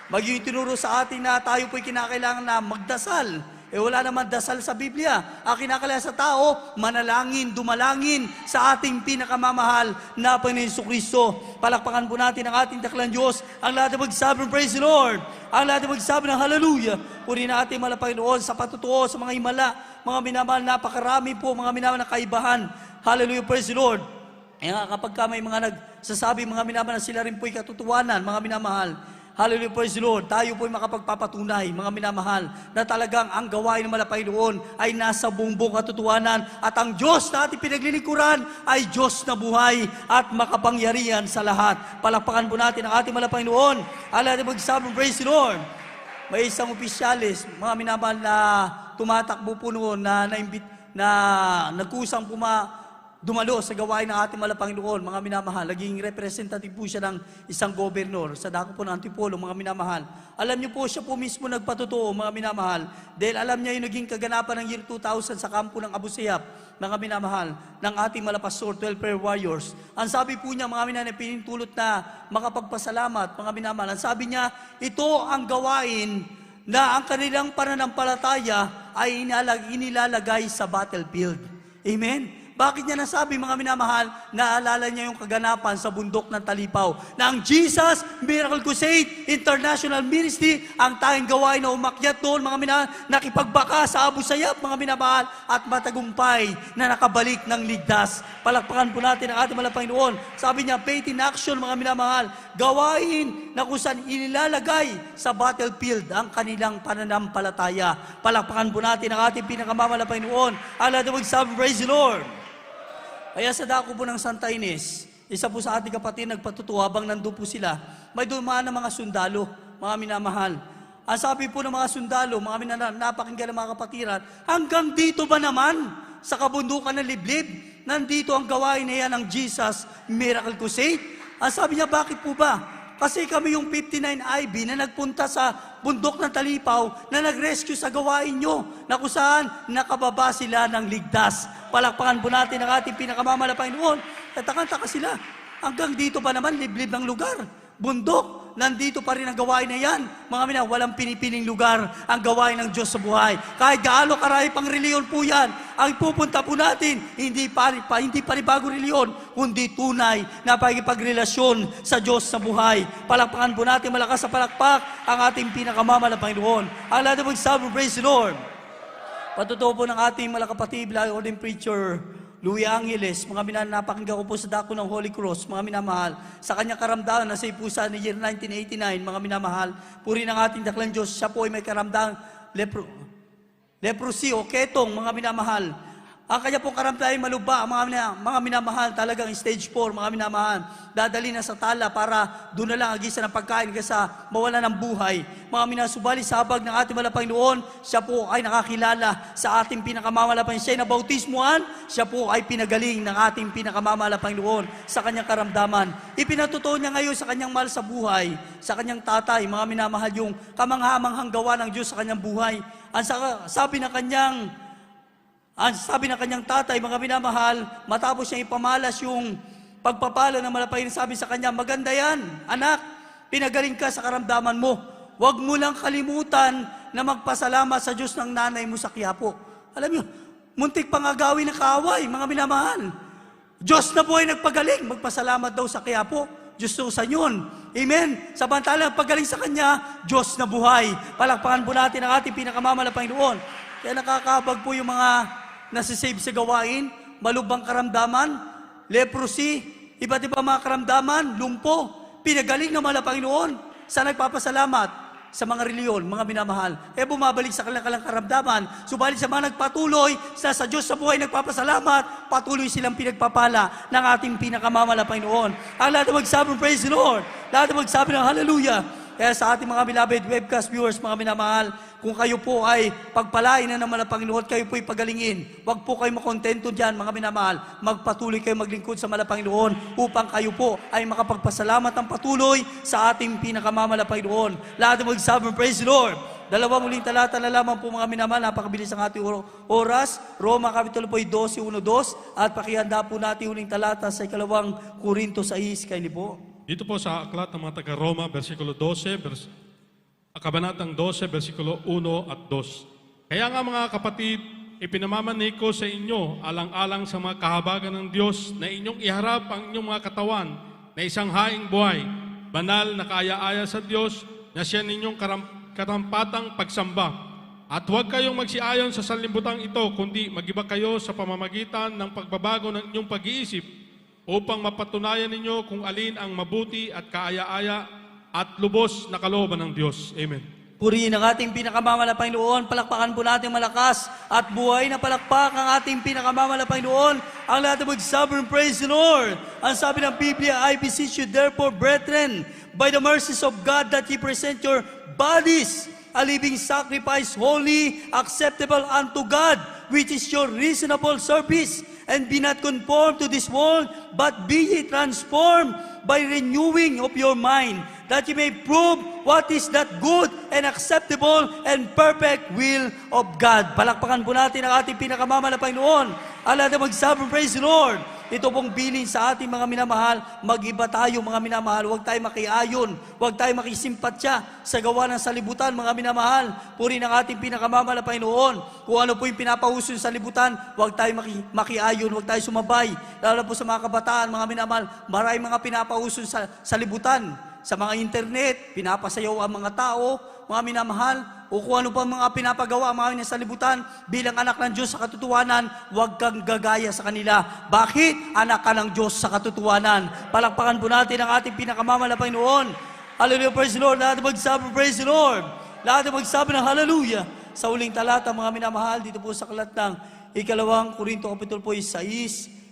Maging tinuro sa atin na tayo po'y kinakailangan na magdasal. Wala naman dasal sa Biblia. Ang kinakailangan sa tao, manalangin, dumalangin sa ating pinakamamahal na Panginoon Jesucristo. Palakpakan po natin ang ating daklang Diyos. Ang lahat na magsabi ng praise the Lord. Ang lahat na magsabi ng hallelujah. Purihin natin mahal na Panginoon sa patutuo, sa mga himala, mga minamahal, napakarami po, mga minamahal na kaibahan. Hallelujah, praise the Lord. Kapag may mga nagsasabi, mga minamahal na sila rin po'y katotohanan, mga minamahal. Hallelujah, praise the Lord. Tayo po'y makapagpapatunay, mga minamahal, na talagang ang gawain ng Panginoon ay nasa buong katotohanan at ang Diyos na ating pinaglilingkuran ay Diyos na buhay at makapangyarihan sa lahat. Palakpakan po natin ang ating Panginoon. Alam natin magsabi, praise the Lord. May isang opisyalis, mga minamahal, na tumatakbo po noon na nagkusang dumalo sa gawain ng ating mahal na Panginoon, mga minamahal. Naging representative po siya ng isang gobernador sa dako po ng Antipolo, mga minamahal. Alam niyo po, siya po mismo nagpatotoo, mga minamahal, dahil alam niya yung naging kaganapan ng year 2000 sa kampo ng Abu Sayyaf, mga minamahal, ng ating malapastor, 12 prayer warriors. Ang sabi po niya, mga minamahal, pinintulot na makapagpasalamat, mga minamahal. Ang sabi niya, ito ang gawain na ang kanilang pananampalataya ay inilalagay sa battlefield. Amen? Bakit niya nasabi, mga minamahal, naalala niya yung kaganapan sa bundok ng Talipaw, na ang Jesus Miracle Crusade International Ministry, ang tanging gawain na umakyat doon, mga minamahal, nakipagbaka sa Abu Sayyaf, mga minamahal, at matagumpay na nakabalik ng ligtas. Palakpakan po natin ang ating mahal na Panginoon. Sabi niya, faith in action, mga minamahal, gawain na kung saan inilalagay sa battlefield ang kanilang pananampalataya. Palakpakan po natin ang ating pinakamamahal na Panginoon. Allah na magsabi, praise the Lord. Kaya sa dako po ng Santa Ines, isa po sa ating kapatid nagpatutuwa habang nandun po sila, may dumaan ng mga sundalo, mga minamahal. Ang sabi po ng mga sundalo, mga napakinggan ng mga kapatiran, hanggang dito ba naman sa kabundukan ng liblib, nandito ang gawain na yan ng Jesus Miracle Crusade? Ang sabi niya, bakit po ba? Kasi kami yung 59 IB na nagpunta sa bundok ng Talipaw na nag-rescue sa gawain nyo na kung saan nakababa sila ng ligtas. Palakpakan po natin ang ating pinakamamahal na Panginoon. Tataka sila. Hanggang dito pa naman, liblib ng lugar. Bundok, nandito pa rin ang gawain na yan. Mga mina, walang pinipiling lugar ang gawain ng Diyos sa buhay. Kahit gaano karami pang reliyon po yan, ang pupunta po natin, hindi panibagong reliyon, kundi tunay na pagkipagrelasyon sa Diyos sa buhay. Palakpakan po natin, malakas sa palakpak, ang ating pinakamamahal na Panginoon. Ang lahat na magsabi, praise the Lord. Patutuo po ng ating malakapatid, Lord Preacher Louis Angeles, mga napakinggan ko po sa dako ng Holy Cross, mga minamahal, sa kanyang karamdaman na sa ipusa ni year 1989, mga minamahal, puri ng ating daklang Diyos, siya po ay may karamdaman leprosy o ketong, mga minamahal. Ang kanya pong karamdaman ay maluba, mga minamahal, talagang stage 4, mga minamahal. Dadali na sa tala para doon na lang agisa ng pagkain kaysa mawala ng buhay. Mga minasubali sa habag ng ating mahal na Panginoon, siya po ay nakakilala sa ating pinakamamahal na Panginoon. Siya ay nabautismuhan, siya po ay pinagaling ng ating pinakamamahal na Panginoon sa kanyang karamdaman. Ipinatutuo niya ngayon sa kanyang mahal sa buhay, sa kanyang tatay, mga minamahal, yung kamanghamanghang gawa ng Diyos sa kanyang buhay. Ang sabi ng kanyang tatay, mga minamahal, matapos niya ipamalas yung pagpapala ng malapay, sabi sa kanya, maganda yan, anak, pinagaling ka sa karamdaman mo. Huwag mo lang kalimutan na magpasalamat sa Diyos ng nanay mo sa Quiapo. Alam niyo, muntik pang agawin ng kaaway, mga minamahal. Diyos na po ay nagpagaling, magpasalamat daw sa Quiapo. Diyos na sa yun. Amen? Samantalang pagaling sa Kanya, Diyos na buhay. Palakpakan po natin ang ating pinakamamahal na Panginoon. Kaya nakakabag po yung mga nasisave sa gawain, malubang karamdaman, leprosy, iba't iba mga karamdaman, lumpo, pinagaling ng mahal na Panginoon sa nagpapasalamat sa mga reliyon, mga minamahal. Bumabalik sa kanilang karamdaman. Subalit sa mga nagpatuloy sa Diyos sa buhay nagpapasalamat, patuloy silang pinagpapala ng ating pinakamamahal na Panginoon. Ang lahat na magsabi ng praise the Lord, lahat na magsabi ng hallelujah. Kaya sa ating mga beloved webcast viewers, mga minamahal, kung kayo po ay pagpalain na naman ng Panginoon, kayo po ay pagalingin. Huwag po kayo makontento dyan, mga minamahal. Magpatuloy kayo maglingkod sa Panginoon upang kayo po ay makapagpasalamat ng patuloy sa ating pinakamamahal na Panginoon. Lahat na magsabi, praise the Lord. Dalawang uling talata na lamang po mga minamahal, napakabilis ang ating oras. Roma Kapitulo po 12, 1-2. At pakihanda po natin uling talata sa ikalawang Korinto 6, kaili po. Dito po sa aklat ng mga taga-Roma, versikulo 12, kabanatang 12, versikulo 1 at 2. Kaya nga mga kapatid, ipinamamanig ko sa inyo alang-alang sa mga kahabagan ng Diyos na inyong iharap ang inyong mga katawan na isang haing buhay, banal na kaaya-aya sa Diyos na siya ninyong karampatang pagsamba. At huwag kayong magsiayon sa sanlibutan ito, kundi magiba kayo sa pamamagitan ng pagbabago ng inyong pag-iisip upang mapatunayan ninyo kung alin ang mabuti at kaaya-aya at lubos na kalooban ng Diyos. Amen. Purihin ang ating pinakamamahal na Panginoon, palakpakan po natin malakas at buhay na palakpak ang ating pinakamamahal na Panginoon. Ang lahat ng mag-sovereign praise the Lord. Ang sabi ng Biblia, I beseech you therefore, brethren, by the mercies of God, that ye present your bodies a living sacrifice, holy, acceptable unto God, which is your reasonable service. And be not conformed to this world, but be ye transformed by renewing of your mind, that you may prove what is that good and acceptable and perfect will of God. Palakpakan po natin ang ating pinakamamahal na Panginoon. Ala na mag-sovereign praise the Lord. Ito pong bilin sa ating mga minamahal, mag-iba tayo mga minamahal, huwag tayo makiayon, huwag tayo makisimpatya sa gawa ng salibutan mga minamahal. Puri ng ating pinakamamahal na Panginoon. Kung ano po yung pinapauso sa libutan, huwag tayo makiayon, huwag tayo sumabay. Lalo po sa mga kabataan, mga minamahal, maraming mga pinapauso sa libutan. Sa mga internet, pinapasayaw ang mga tao, mga minamahal, o kung ano pa mga pinapagawa ang mga sa libutan, bilang anak ng Diyos sa katotohanan, huwag kang gagaya sa kanila. Bakit? Anak ka ng Diyos sa katotohanan. Palakpakan po natin ang ating pinakamamahal na Panginoon. Hallelujah, praise the Lord. Lahat magsabi, praise the Lord. Lahat magsabi ng hallelujah. Sa uling talata, mga minamahal, dito po sa kalat ng ikalawang Korinto Kapitulo po 6,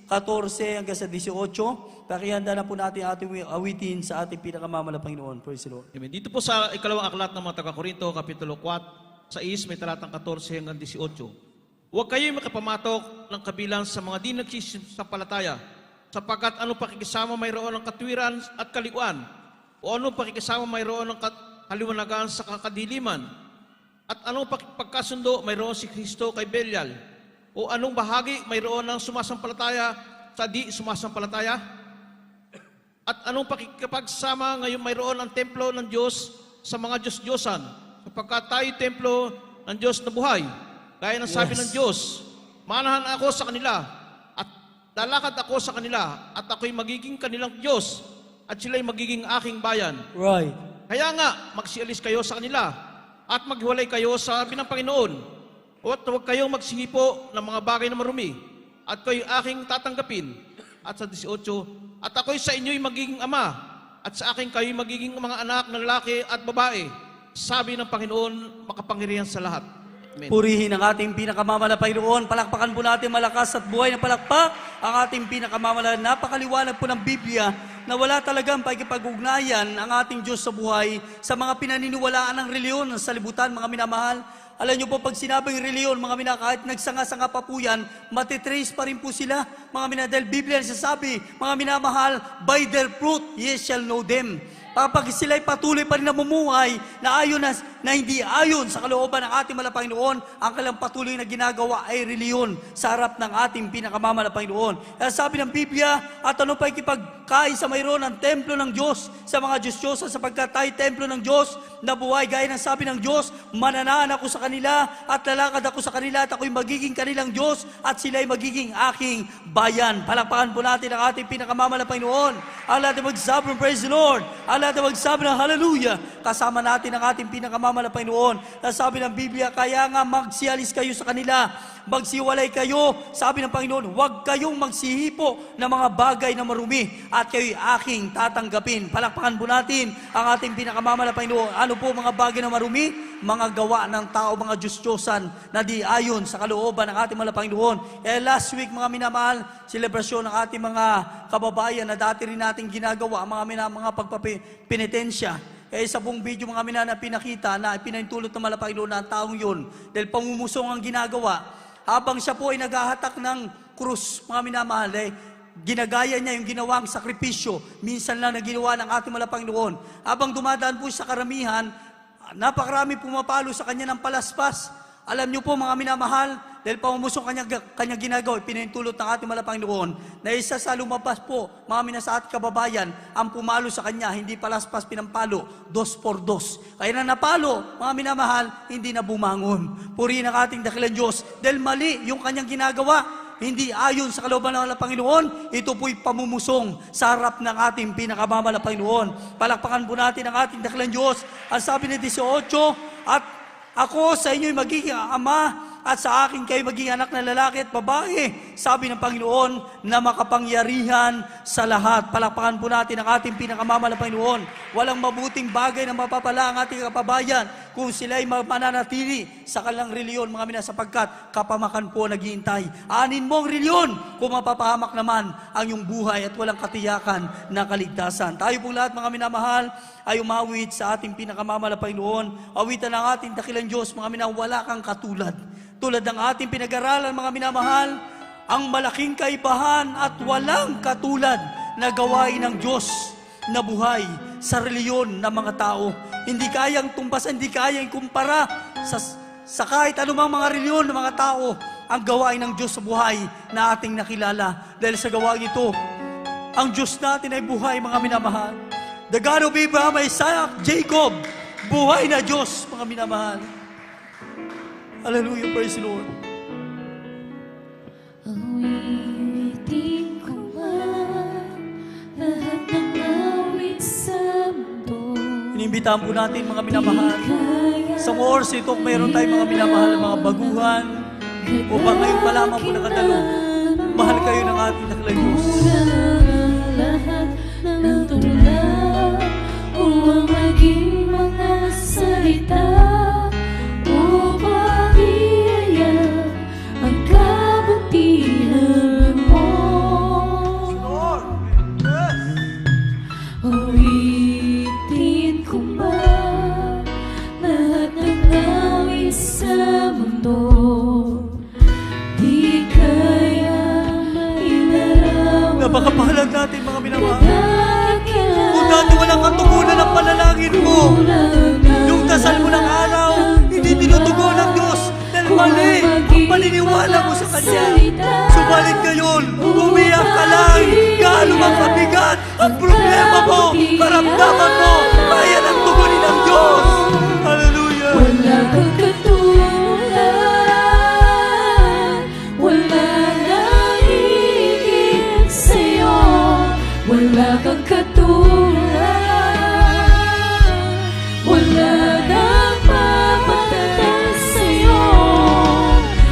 14 hanggang sa 18. Pakihanda na po natin ating awitin sa ating pinakamamahal na Panginoon. Praise the Lord. Amen. Dito po sa ikalawang aklat ng mga taga-Korinto, Kapitulo 4, 6, may talatang 14 hanggang 18. Huwag kayo makapamatok ng kabilang sa mga di nagsisampalataya, sapagkat ano pakikisama mayroon ng katwiran at kalikuan, o ano pakikisama mayroon ng kaliwanagan sa kakadiliman, at anong pagkasundo mayroon si Kristo kay Belial, o anong bahagi mayroon ng sumasampalataya sa di sumasampalataya? At anong pakikipagsama ngayon mayroon ang templo ng Diyos sa mga Diyos-Diyosan, sapagkat tayo templo ng Diyos na buhay. Gaya ng sabi ng Diyos, manahan ako sa kanila, at lalakad ako sa kanila, at ako'y magiging kanilang Diyos, at sila'y magiging aking bayan. Right. Kaya nga, magsialis kayo sa kanila, at maghiwalay kayo sa sabi ng Panginoon, at huwag kayong magsihipo ng mga bagay na marumi, at kayo aking tatanggapin. At sa 18, at ako'y sa inyo'y magiging ama, at sa akin kayo'y magiging mga anak na lalaki at babae. Sabi ng Panginoon, makapangyarihan sa lahat. Amen. Purihin ang ating pinakamamahal na Panginoon. Palakpakan po natin malakas at buhay na palakpak ang ating pinakamamahal. Napakaliwanag po ng Biblia na wala talagang pagkipag-ugnayan ang ating Diyos sa buhay sa mga pinaniniwalaan ng reliyon sa libutan, mga minamahal. Alam niyo po, pag sinabing reliyon, mga mina, kahit nagsanga-sanga pa po yan, matitrace pa rin po sila, mga mina, dahil Biblia nasasabi, mga minamahal, by their fruit, ye shall know them. Kapag sila'y patuloy pa rin namumuhay na ayon na hindi ayon sa kalooban ng ating mahal na Panginoon, ang kanilang patuloy na ginagawa ay reliyon sa harap ng ating pinakamamahal na Panginoon. Kaya sabi ng Biblia, at ano pa ikipagkain sa mayroon ng templo ng Diyos sa mga Diyos-Diyosan, sapagkat tayo templo ng Diyos na buhay, gaya ng sabi ng Diyos, mananahan ako sa kanila at lalakad ako sa kanila at ako'y magiging kanilang Diyos at sila'y magiging aking bayan. Palakpakan po natin ang ating pinakamamahal na Panginoon. Ang lahat na magsabi ng praise the Lord. Ang lahat na magsabi ng hallelujah. Kasama natin ang ating pinakamamahal na Panginoon. Sabi ng Biblia, kaya nga magsialis kayo sa kanila, magsiwalay kayo. Sabi ng Panginoon, huwag kayong magsihipo ng mga bagay na marumi at kayo'y aking tatanggapin. Palakpakan po natin ang ating pinakamamahal na Panginoon. Ano po mga bagay na marumi? Mga gawa ng tao, mga Diyos-Diyosan na di ayon sa kalooban ng ating mahal na Panginoon. Last week, mga minamahal, selebrasyon ng ating mga kababayan na dati rin natin ginagawa, mga pagpapinitensya. Sa buong video mga mina na pinakita na pinahintulot ng mahal na Panginoon na ang taong yun, dahil pangumusong ang ginagawa, habang siya po ay naghahatak ng krus, mga minamahal, ginagaya niya yung ginawang sakripisyo, minsan lang na ginawa ng ating mahal na Panginoon. Habang dumadaan po sa karamihan, Napakarami pumapalo sa kanya ng palaspas. Alam niyo po mga minamahal, dahil pamamusong kanya ginagawa, pinahintulot ng ating malapang Noon, na isa sa lumabas po, mga minasa at kababayan, ang pumalo sa kanya, hindi palaspas pinampalo, 2x2. Kaya na napalo, mga minamahal, hindi na bumangon. Purihin ang ating dakilang Diyos, dahil mali yung kanyang ginagawa, hindi ayon sa kalooban ng Panginoon, ito po'y pamumusong sa harap ng ating pinakamamahal na Panginoon. Palakpakan po natin ang ating dakilang Diyos. Ang sabi ni 18, at ako sa inyo'y magiging ama, at sa akin kayo magiging anak na lalaki at babae. Sabi ng Panginoon na makapangyarihan sa lahat. Palakpakan po natin ang ating pinakamamahal na Panginoon. Walang mabuting bagay na mapapala ang ating kapabayan kung sila'y mananatili sa kanilang reliyon, mga mina, sapagkat kapamakan po naghihintay. Anin mo ang reliyon kung mapapahamak naman ang iyong buhay at walang katiyakan na kaligtasan. Tayo pong lahat, mga minamahal, ay umawit sa ating pinakamamahal na Panginoon. Awitan ang ating dakilang Diyos, mga mina, wala kang katulad. Tulad ng ating pinag-aralan, mga minamahal, ang malaking kaibahan at walang katulad na gawain ng Diyos na buhay sa reliyon ng mga tao. Hindi kayang tumpasan, hindi kayang kumpara sa kahit anumang mga reliyon ng mga tao ang gawain ng Diyos sa buhay na ating nakilala. Dahil sa gawain ito, ang Diyos natin ay buhay, mga minamahal. The God of Abraham, Isaac, Jacob, buhay na Diyos, mga minamahal. Hallelujah, praise the Lord. Awitin ko man lahat ng awit sa mundo. Inimbitahan po natin, mga minamahal, sa oras ito, kung mayroon tayong mga minamahal na mga baguhan, upang ngayon pa lamang po nakadalo, mahal kayo ng ating dakilang Diyos. Lahat ng tulad upang maging mga salita upang iayag ang kabutihan mo. Awitin ko man lahat ng awit sa mundo, di kaya inarawan. Napakapahalag natin, mga minamahal. Kung dati walang katugunan ng panalangin mo, yung dasal mo ng araw, hindi tinutugon ng Diyos dahil mali ang paniniwala mo sa Kanya. Subalit ngayon, umiyak ka lang, gaano mang kabigat ang problema mo, karamdaman mo, kaya nang tugunin ng Diyos. Hallelujah! Wala kang katulad, wala nang higit sa'yo. Wala kang katulad, wala nang mapatay sa'yo.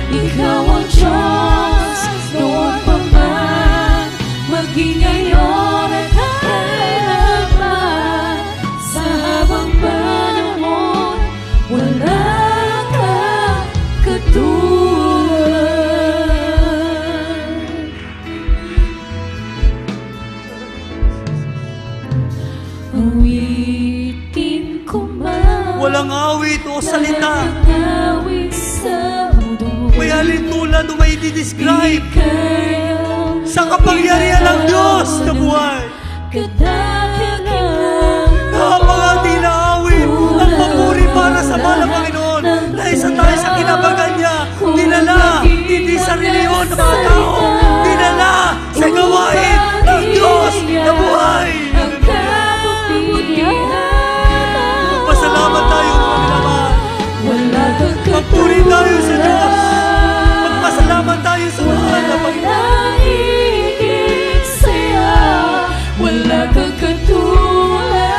Ikaw ang Diyos, noon pa man, maging ngayon at kailanman. Sa habang panahon, wala kang katulad. Awitin ko man Walang awit o salita, ang awit sa mundo, may halintulad o may di-describe kaya sa kapangyarihan ng Diyos na buhay. kadakilang Napakati na awit ang papuri para sa mahal na Panginoon na isa tayo sa kinabagan niya. Dinala, hindi sa reliyon ng mga tao. Dinala sa gawain ng Diyos na buhay. ang kabutihan. Magpasalamat tayo, mga minamahal. Wala kang Magpuri tayo sa Diyos. Magpasalamat tayo sa mahal na Panginoon. higit sa'yo. Wala kang katulad,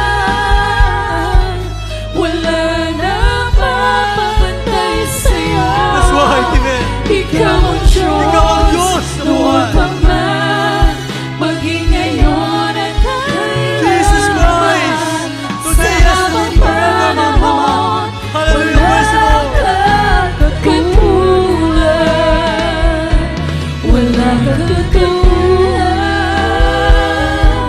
wala nang mapapantay sa'yo. That's right, amen. Ikaw ang Diyos, Ikaw ang Diyos na noon buhay. pa man, maging ngayon at Jesus Christ, today sa as habang we panahon, Hallelujah, praise the wala Lord. kang katulad, wala kang katulad,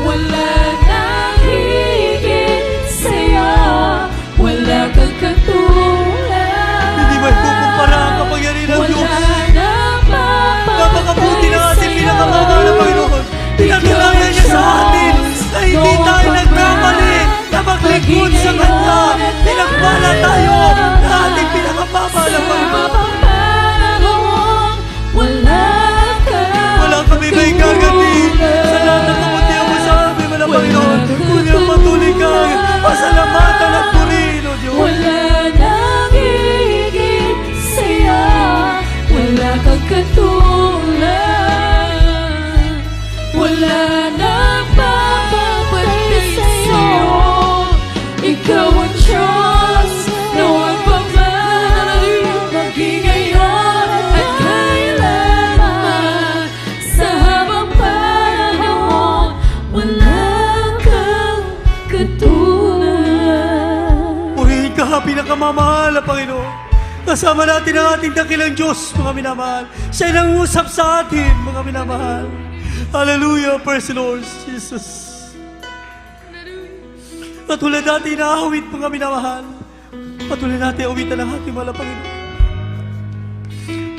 wala nang higit sa'yo. Wala kang katulad, Hindi ba ikukumpara ang kapangyarihan ng Diyos? wala sa Kanya, pinagpala tayo na ating pinakamamahal na Panginoon. Wala kami may gaganti sa lahat ng kabutihan mo sa amin, mga Panginoon. Kundi ang patuloy kang pasalamatan at purihin, O Diyos. Wala nang higit sa'yo, wala kang katulad, wala nang bababalik sa'yo. Ikaw ang Diyos, noon pa man, maging ngayon at kailanman. Sa habang panahon, wala kang katulad. Purihin ka, pinakamamahal na Panginoon. Kasama natin ang ating dakilang Diyos, mga minamahal. Siya'y nangusap sa atin, mga minamahal. Hallelujah, praise the Lord Jesus. Patuloy natin inaawit, mga minamahal. Patuloy natin awitan ang ating mahal na Panginoon.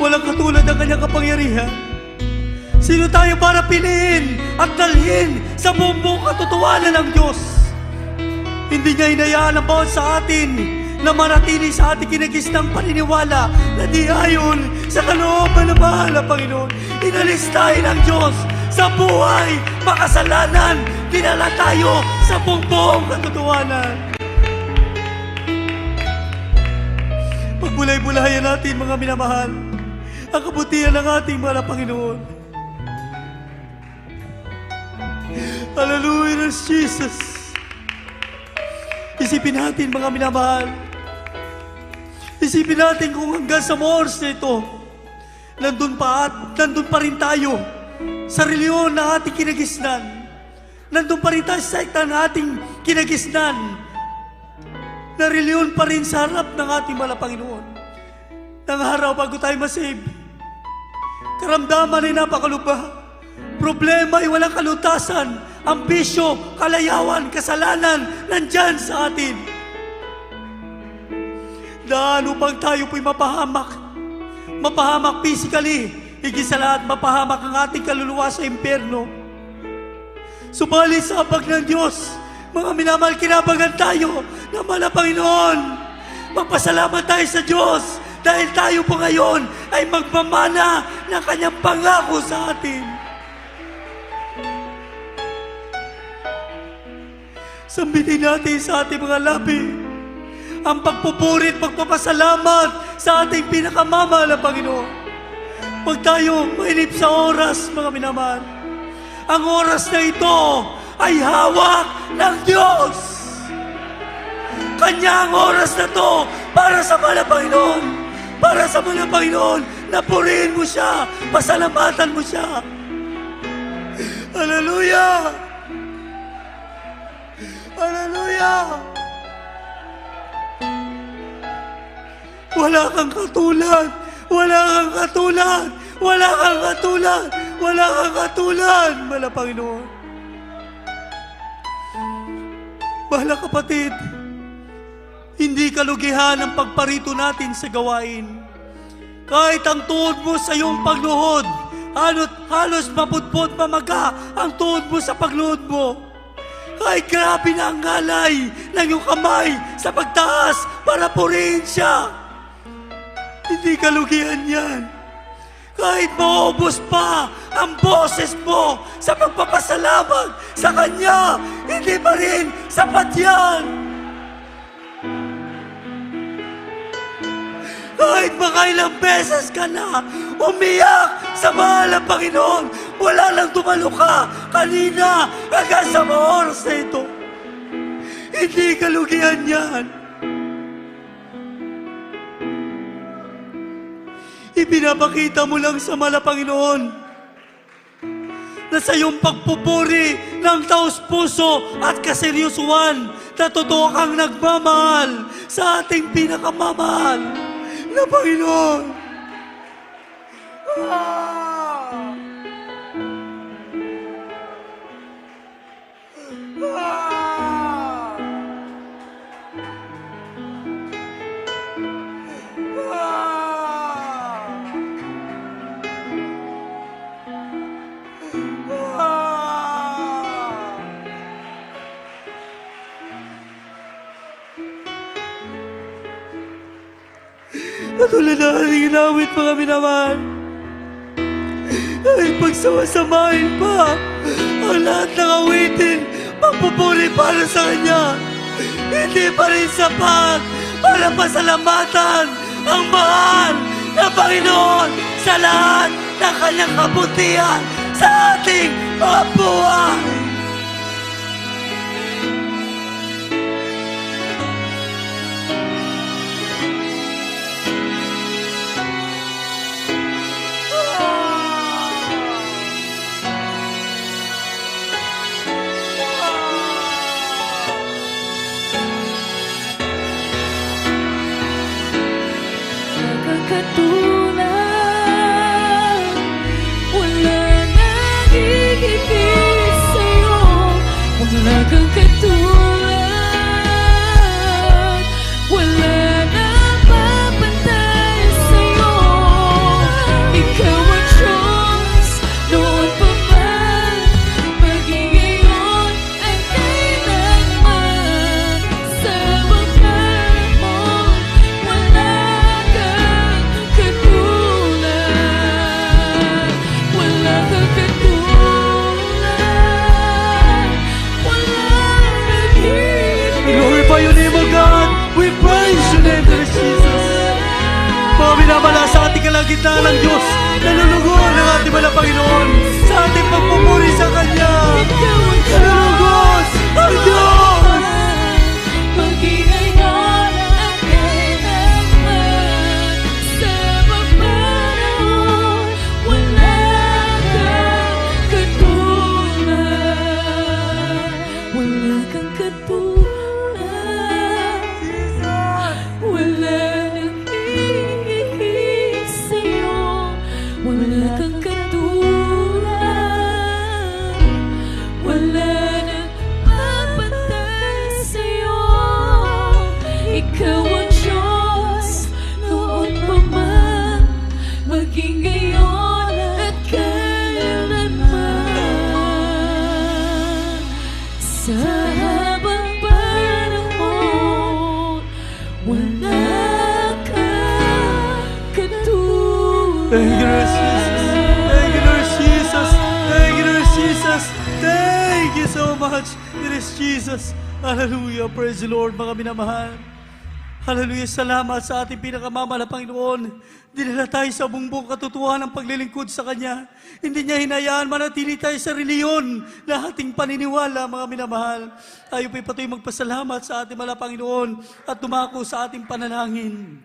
Walang katulad ng kanyang kapangyarihan. Sino tayo para piliin at dalhin sa buong katotohanan ng Diyos? Hindi niya hinayaan ang bawat sa atin na manatili sa ating kinagisnang paniniwala na di ayon sa kalooban ng mahal na Panginoon. Inalis tayo ng Diyos sa buhay, makasalanan, dinala tayo sa buong katotohanan. Pagbulay-bulayan natin, mga minamahal, ang kabutihan ng ating mahal na Panginoon. Hallelujah, Jesus. Isipin natin, mga minamahal. Isipin natin kung hanggang sa oras na ito, nandun pa rin tayo sa reliyon na ating kinagisnan. Nandun pa rin tayo sa sekta na ating kinagisnan. Na reliyon pa rin sa harap ng ating mahal na Panginoon. Nang araw bago tayo masave, karamdaman ay napakalubha. Problema ay walang kalutasan. Ambisyo, kalayawan, kasalanan, nandyan sa atin. Dahil upang tayo po'y mapahamak. Mapahamak physically. Higit sa lahat, mapahamak ang ating kaluluwa sa impyerno. Subalit sa abag ng Diyos, mga minamahal, kinabagan tayo ng mahal na Panginoon. Magpasalamat tayo sa Diyos dahil tayo po ngayon ay magmamana ng kanyang pangako sa atin. Sambitin natin sa ating mga labi ang pagpupuri at pagpapasalamat sa ating pinakamamahal na Panginoon. Huwag tayo mainip sa oras, mga minamahal. Ang oras na ito ay hawak ng Diyos. Kanya ang oras na to para sa mahal na Panginoon. Para sa mahal na Panginoon, na purihin mo siya, pasalamatan mo siya. Hallelujah! Hallelujah! Wala kang katulad! Wala kang katulad! Wala kang katulad! Wala kang katulad! Mahal na Panginoon. Mahal na kapatid, hindi kalugihan ang pagparito natin sa gawain. Kahit ang tuhod mo sa iyong pagluhod, halos maputpot mamaga ang tuhod mo sa pagluhod mo. Kahit grabe na ang ngalay ng iyong kamay sa pagtaas para purihin siya. Hindi kalugihan yan. Kahit maubos pa ang boses mo sa pagpapasalamat sa Kanya, hindi pa rin sapat yan. Kahit makailang beses ka na umiyak sa mahal na Panginoon, wala lang tumalo ka kanina hanggang sa mga oras na ito. Hindi kalugihan yan. Ipinapakita mo lang sa mahal na Panginoon na sa iyong pagpupuri ng taos-puso at kaseryosuhan na totoo kang nagmamahal sa ating pinakamamahal na Panginoon. Patuloy na ating inawit mga minamahal. Ay pagsama-samahin pa ang lahat ng awitin, pagpupuri para sa Kanya. Hindi pa rin sapat para pasalamatan ang mahal na Panginoon sa lahat ng Kanyang kabutihan sa ating mga buhay. Katulad, wala nang hihigit sa'yo. Wala kang katulad, wala nang mapantay sa'yo. Ikaw ang Diyos, noon pa man, maging ngayon at kailanman. Sa bangkay mo, wala kang katulad, wala kang katulad, wala nang hihigit. Glorify your name, O God. We praise your name, Lord Jesus. Mga minamahal sa ating kalagitnaan ng Diyos, nalulugod ang ating mahal na Panginoon sa ating pagpupuri sa Kanya. Nalulugod ang Diyos. Maging ngayon at kailanman. Sa panahon, wala kang katulad, wala kang katulad, wala nang hihigit sa'yo. Wala kang katulad, wala nang mapantay sa'yo. Ikaw ang Diyos, noon pa man, maging ngayon at kailanman. Sa habang panahon, wala kang katulad. Thank you, Lord Jesus. Thank you, Lord Jesus. Thank you, Lord Jesus. Thank you so much, Lord Jesus. Hallelujah. Praise the Lord, mga minamahal. Hallelujah. Salamat sa ating pinakamamahal na Panginoon. Dinala tayo sa buong katotohanan ng paglilingkod sa Kanya. Hindi niya hinayaan manatili tayo sa reliyon na ating paniniwala, mga minamahal. Tayo po'y patuloy magpasalamat sa ating mahal na Panginoon at tumako sa ating panalangin.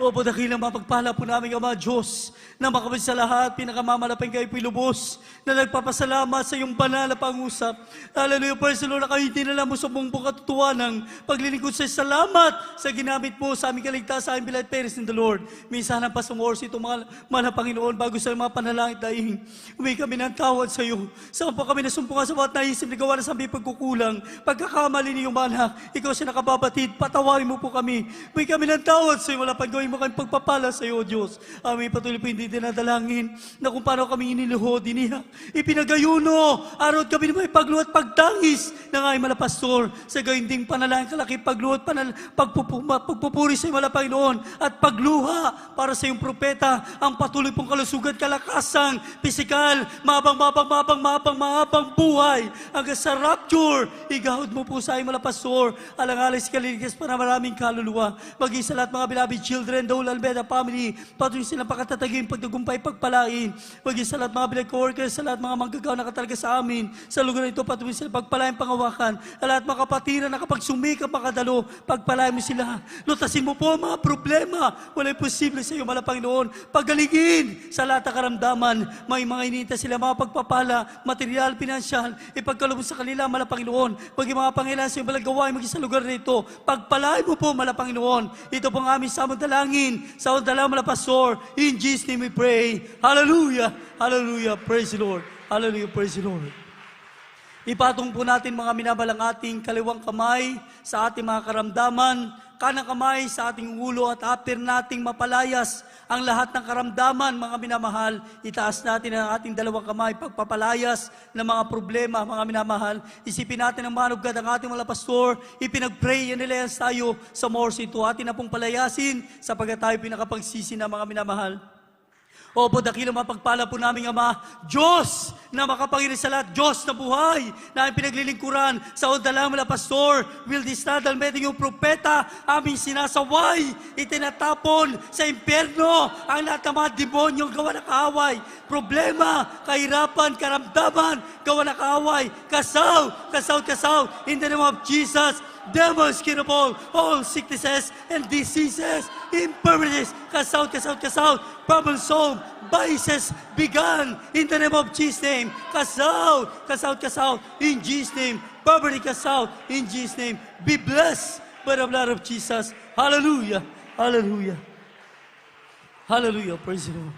Opo, dakilang mapagpala po namin, Ama Diyos, na makapit sa lahat, pinakamamalapang kayo po'y lubos, na nagpapasalamat sa iyong banal na pangusap. Hallelujah, praise the Lord, na kayo dinala mo sa buong katotohanan ng paglilingkod sa salamat sa ginamit mo sa aming kaligtasan, sa aming beloved parents in the Lord. Minsan ang pasumorsi itong mga mahal na Panginoon, bago sa mga panalangin dahil humingi kami ng tawad sa iyo. Saan pa kami nasumpungan sa bawat naisip na gawa na sa aming pagkukulang, pagkakamali niyong anak, ikaw siya nakababatid, patawarin mo po kami. Humingi kami ng tawad sa iyo, wala pang gawin mo kami pagpapala sa iyo, Diyos. Aming patuloy po hindi dinadalangin na kung paano kami iniluhod, iniyak, ipinagayuno, araw at gabi na may pagluhat, pagtangis ng aming mga pastor sa gayon ding panalangin kalaki, pagluhat, pagpupuri sa iyo, mga Panginoon, at pagluha para sa iyong propeta, ang patuloy pong kalusugan, kalakasang, pisikal, mabang buhay, hanggang sa rapture, igahod mo po sa aming mga pastor, alang-alay si Kaliligtas para maraming kaluluwa, maging sa lahat mga beloved children, the whole Almeda family, patuloy silang pakatatagin, pagtagumpay, pagpalain, maging sa lahat mga beloved co-workers, sa lahat mga manggagawa na katalaga sa amin, sa lugar na ito, patuloy silang pagpalain, pangawakan, sa lahat mga kapatiran na kapag sumikap makadalo, pagpalain mo sila, lutasin mo po ang mga problema, wala imposible sa iyo, mahal na Panginoon, pagaligin sa lahat ng karamdaman, may mga inita sila, mga pagpapala, material, pinansyal, ipagkalubos sa kanila, mahal na Panginoon, maging mga pangailan sa iyo, malagawain, maging sa lugar na ito, pagpalain mo po, mahal na Panginoon, ito po ang aming samandalangin, sa dalawang mga pastor, in Jesus' name we pray, hallelujah, hallelujah, praise the Lord, hallelujah, praise the Lord. Ipatong po natin mga minabalang ating kaliwang kamay sa ating mga karamdaman, kanang kamay sa ating ulo at after nating mapalayas ang lahat ng karamdaman, mga minamahal, itaas natin ang ating dalawang kamay, pagpapalayas ng mga problema, mga minamahal. Isipin natin ang man of God, ang ating mga pastor, ipinag-pray, inilayas tayo sa morsi ito. Atin na pong palayasin sapagkat tayo pinakapagsisi na, mga minamahal. Opo, dakilang mapagpala po namin Ama, Diyos na makapangyarihan sa lahat, Diyos na buhay, na aming pinaglilingkuran sa undalang mula pastor, will disnadal meting yung propeta, aming sinasaway, itinatapon sa impyerno, ang lahat ng mga demonyong gawa ng kaaway, problema, kahirapan, karamdaman, gawa ng kaaway, kasaw, in the name of Jesus, devils, kinabol, all sicknesses and diseases, infirmities, kasaw, problem solved, vices begun, in the name of Jesus' name, kasaw, in Jesus' name, poverty kasaw, in Jesus' name, be blessed by the blood of Jesus. Hallelujah, hallelujah, hallelujah, praise the Lord.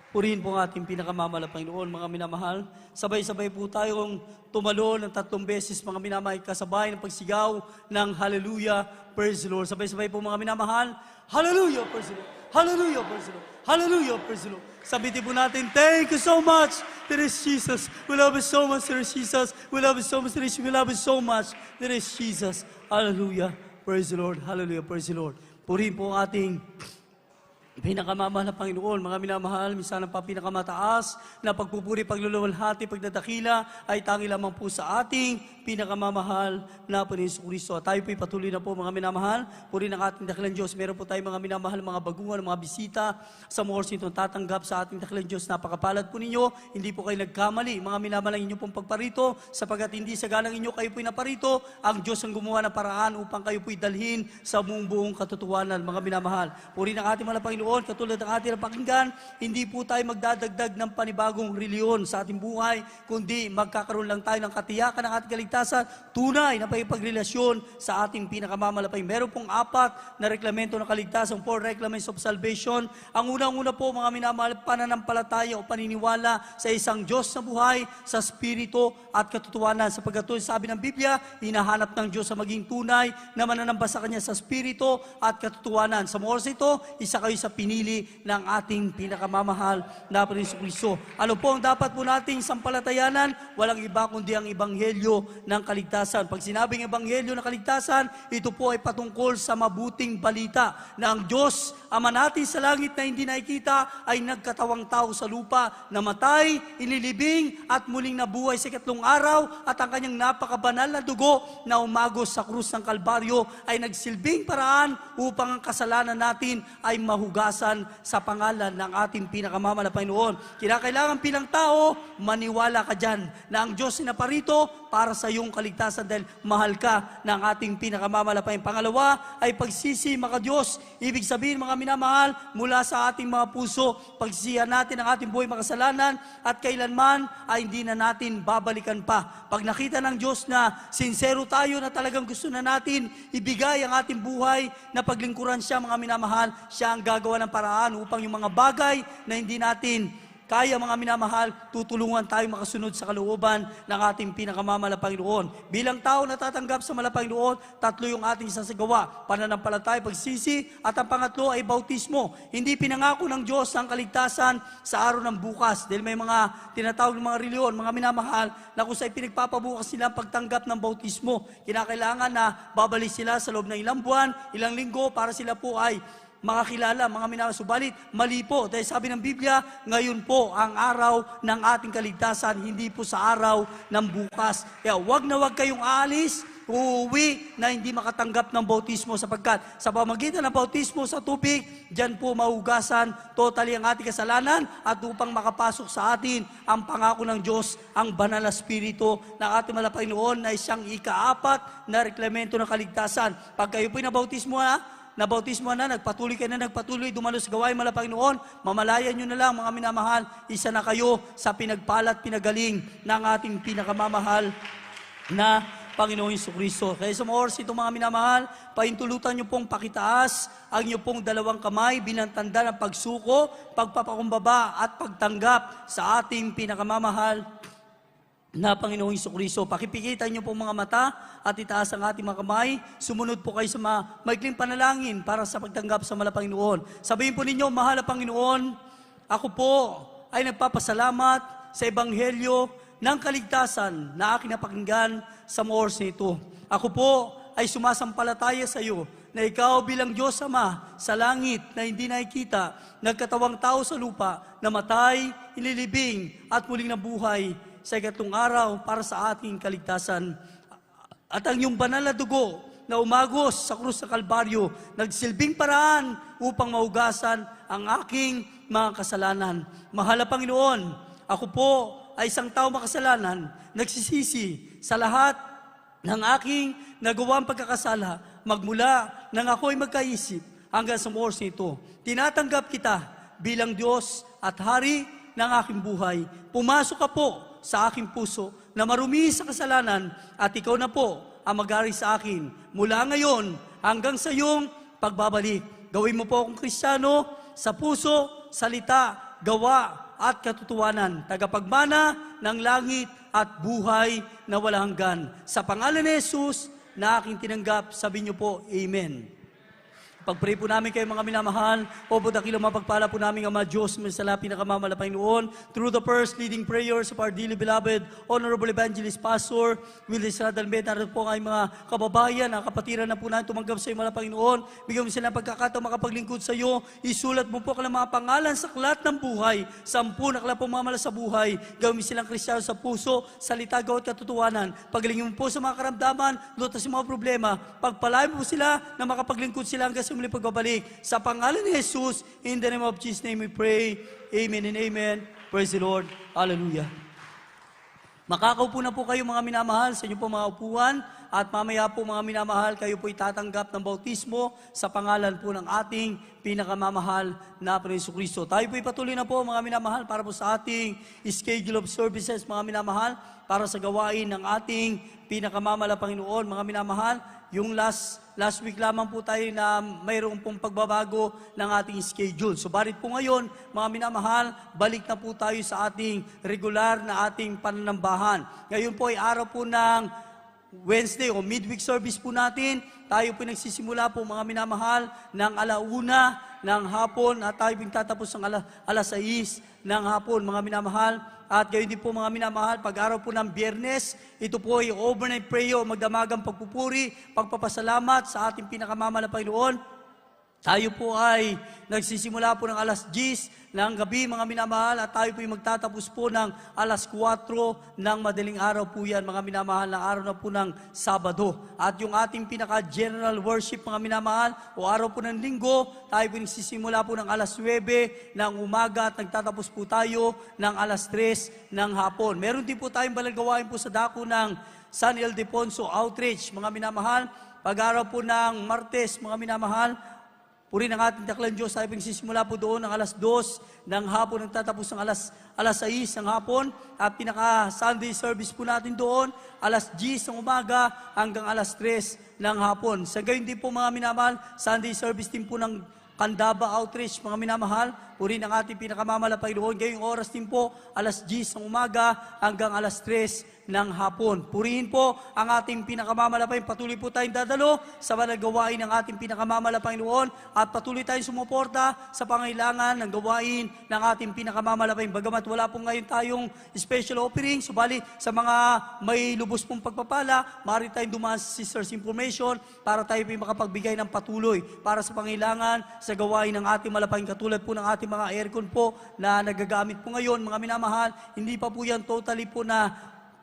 Purihin po ang ating pinakamamahal na Panginoon, mga minamahal. Sabay-sabay po tayong tumalo ng 3 beses, mga minamahal, kasabay ng pagsigaw ng hallelujah, praise the Lord. Sabay-sabay po mga minamahal, hallelujah, praise the Lord. Hallelujah, praise the Lord. Hallelujah, praise the Lord. Sabitin po natin, thank you so much, there is Jesus. We love you so much, there is Jesus. We love you so much, there is, we love you so much, there is Jesus. Hallelujah, praise the Lord. Hallelujah, praise the Lord. Purihin po ang ating pinakamamahal na Panginoon, mga minamahal, minsan ang pinakamataas na pagpupuri, pagluluwalhati, pagdadakila ay tangi lamang po sa ating pinakamamahal na Panginoon Kristo. At tayo po'y patuloy na po, mga minamahal. Puri ng ating dakilang Diyos. Meron po tayo mga minamahal, mga baguhan, mga bisita sa Morsi itong tatanggap sa ating dakilang Diyos. Napakapalad po ninyo. Hindi po kayo nagkamali. Mga minamahal ang inyong pong pagparito, sapagat hindi sa galang inyo kayo po'y naparito. Ang Diyos ang gumawa ng paraan upang kayo po'y dalhin sa buong katotohanan, mga minamahal. Puri ng ating mga Panginoon, katulad ng ating napakinggan, hindi po tayo magdadagdag ng panibagong reliyon sa ating buhay, kundi magkakaroon lang tayo ng katiyakan ng ating kaligtasan, tunay na pagpagrelasyon sa ating pinakamamalapay. Meron pong 4 na reklamento ng kaligtasan, 4 reclamants of salvation. Ang unang-una po, mga minamahal, pananampalataya o paniniwala sa isang Diyos na buhay, sa Espiritu at katotohanan. Sapagkat sabi ng Biblia, hinahanap ng Diyos sa maging tunay na mananamba sa Kanya sa Espiritu at katotohanan. Sa oras ito, isa kayo sa pinili ng ating pinakamamahal na Panginoon Kristo. Ano po ang dapat po nating sampalatayanan? Walang iba kundi ang Ebanghelyo ng kaligtasan. Pag sinabing Ebanghelyo ng kaligtasan, ito po ay patungkol sa mabuting balita na ang Diyos, Ama natin sa langit na hindi nakikita, ay nagkatawang tao sa lupa, namatay, inilibing, at muling nabuhay sa 3 araw, at ang kanyang napakabanal na dugo na umagos sa krus ng Kalbaryo ay nagsilbing paraan upang ang kasalanan natin ay mahugasan sa pangalan ng ating pinakamamahal na Panginoon. Kinakailangan bilang tao, maniwala ka dyan na ang Diyos ay naparito para sa iyong kaligtasan dahil mahal ka ng ating pinakamamahal na Panginoon. Pangalawa ay pagsisi, mga Diyos. Ibig sabihin, mga minamahal, mula sa ating mga puso, pagsisihan natin ang ating buhay makasalanan at kailanman ay hindi na natin babalikan pa. Pag nakita ng Diyos na sincero tayo na talagang gusto na natin ibigay ang ating buhay na paglingkuran siya, mga minamahal, siya ang gagawa ng paraan upang yung mga bagay na hindi natin kaya, mga minamahal, tutulungan tayo makasunod sa kalooban ng ating pinakamamahal na Panginoon. Bilang tao na tatanggap sa Panginoon, 3 yung ating sasagawa: pananampalataya, pagsisi, at ang pangatlo ay bautismo. Hindi pinangako ng Diyos ang kaligtasan sa araw ng bukas dahil may mga tinatawag ng mga reliyon, mga minamahal, na kung sa'y pinagpapabukas nila ang pagtanggap ng bautismo. Kinakailangan na babalik sila sa loob ng ilang buwan, ilang linggo para sila po ay makakilala, mga minamahal. Subalit, mali po. Dahil sabi ng Biblia, ngayon po ang araw ng ating kaligtasan, hindi po sa araw ng bukas. Kaya wag na wag kayong aalis, uuwi na hindi makatanggap ng bautismo, sapagkat sa pamagitan ng bautismo sa tubig, dyan po mahugasan totally ang ating kasalanan at upang makapasok sa atin ang pangako ng Diyos, ang banal na Espiritu ng ating mahal na Panginoon na siyang ika-4 na reklamento ng kaligtasan. Pag kayo po'y nabautismo na, nagpatuloy, dumalo sa gawain mahal na Panginoon, mamalayan nyo na lang, mga minamahal, isa na kayo sa pinagpalat, pinagaling ng ating pinakamamahal na Panginoon Jesucristo. Kaya sa mga oras ito, mga minamahal, paintulutan nyo pong pakitaas ang inyo pong 2 kamay bilang tanda ng pagsuko, pagpapakumbaba at pagtanggap sa ating pinakamamahal na Panginoong Jesucristo. Pakipigitan niyo po mga mata at itaas ang ating mga kamay. Sumunod po kayo sa maikling panalangin para sa pagtanggap sa mahal na Panginoon. Sabihin po ninyo, mahal na Panginoon, ako po ay nagpapasalamat sa Ebanghelyo ng kaligtasan na aking napakinggan sa mga oras na ito. Ako po ay sumasampalataya sa iyo na ikaw bilang Diyos Ama sa langit na hindi nakikita, nagkatawang tao sa lupa, namatay, inilibing at muling nabuhay sa ikatlong araw para sa ating kaligtasan. At ang iyong banal na dugo na umagos sa krus sa Kalbaryo, nagsilbing paraan upang maugasan ang aking mga kasalanan. Mahal na Panginoon, ako po ay isang tao makasalanan, nagsisisi sa lahat ng aking nagawang pagkakasala, magmula nang ako'y magkaisip hanggang sa oras nito. Tinatanggap kita bilang Diyos at Hari ng aking buhay. Pumasok ka po sa aking puso na marumi sa kasalanan at ikaw na po ang mag-ari sa akin mula ngayon hanggang sa iyong pagbabalik. Gawin mo po akong Kristiyano sa puso, salita, gawa at katotohanan, tagapagmana ng langit at buhay na walang hanggan. Sa pangalan ni Jesus na aking tinanggap, sabi niyo po, Amen. Pag-pray po namin kayo mga minamahal, o po dakilang mapagpala po namin ang mga Diyos, sa pinakamamahal na Panginoon, through the first leading prayers of our dearly beloved, Honorable Evangelist Pastor Willis Radalmet, naroon po ang mga kababayan, ang kapatiran na po natin tumanggap sa iyo, mga Panginoon, bigyan mo sila ng pagkakataon makapaglingkod sa iyo, isulat mo po kanilang mga pangalan sa aklat ng buhay, 10 na aklat po mamala sa buhay, gawin mo silang Kristiyano sa puso, salita, gawa at katotohanan, pagalingin mo po sa mga karamdaman, lutas sa mga problema, pagpalain mo po sila na makapaglingkod sila hanggang sa muli pagbabalik. Sa pangalan ni Jesus, in the name of Jesus' name we pray. Amen and amen. Praise the Lord. Hallelujah. Makakaupo na po kayo mga minamahal sa inyo po mga upuan at mamaya po mga minamahal kayo po itatanggap ng bautismo sa pangalan po ng ating pinakamamahal na Panginoon Jesucristo. Tayo po ipatuloy na po mga minamahal para po sa ating schedule of services mga minamahal para sa gawain ng ating pinakamamahal na Panginoon mga minamahal. Yung last week lamang po tayo na mayroong pong pagbabago ng ating schedule. Subalit po ngayon, mga minamahal, balik na po tayo sa ating regular na ating pananambahan. Ngayon po ay araw po ng Wednesday o midweek service po natin. Tayo po nagsisimula po mga minamahal ng 1:00 ng hapon at tayo po tatapos ng 6:00 ng hapon mga minamahal. At gayon din po mga minamahal, pag-araw po ng Biyernes, ito po ay overnight prayer, magdamagang pagpupuri, pagpapasalamat sa ating pinakamamahal na Panginoon. Tayo po ay nagsisimula po ng 10:00 ng gabi mga minamahal at tayo po ay magtatapos po ng 4:00 ng madaling araw po yan mga minamahal ng araw na po ng Sabado. At yung ating pinaka-general worship mga minamahal o araw po ng Linggo, tayo po nagsisimula po ng 9:00 ng umaga at nagtatapos po tayo ng 3:00 ng hapon. Meron din po tayong balagawain po sa dako ng San Ildefonso Outreach mga minamahal. Pag-araw po ng Martes mga minamahal, purihin ang ating daklang Diyos, tayo pagsisimula po doon ng 2:00 ng hapon, nagtatapos ng 6:00 ng hapon, at pinaka-Sunday service po natin doon, 10:00 ng umaga hanggang 3:00 ng hapon. Sa gayon din po mga minamahal, Sunday service din po ng Candaba Outreach, mga minamahal, purihin ang ating pinakamamahal na Panginoon. Gayong oras din po, 10:00 ng umaga hanggang 3:00 ng hapon. Purihin po ang ating pinakamamahal na Panginoon. Patuloy po tayong dadalo sa mga gawain ng ating pinakamamahal na Panginoon at patuloy tayong sumuporta sa pangailangan ng gawain ng ating pinakamamahal na Panginoon. Bagamat wala po ngayon tayong special offering, subalit sa mga may lubos pong pagpapala, maaari tayong dumaan sa Sisters Information para tayo po makapagbigay ng patuloy para sa pangailangan sa gawain ng ating malapang katulad po ng ating mga aircon po na nagagamit po ngayon, mga minamahal. Hindi pa po yan totally po na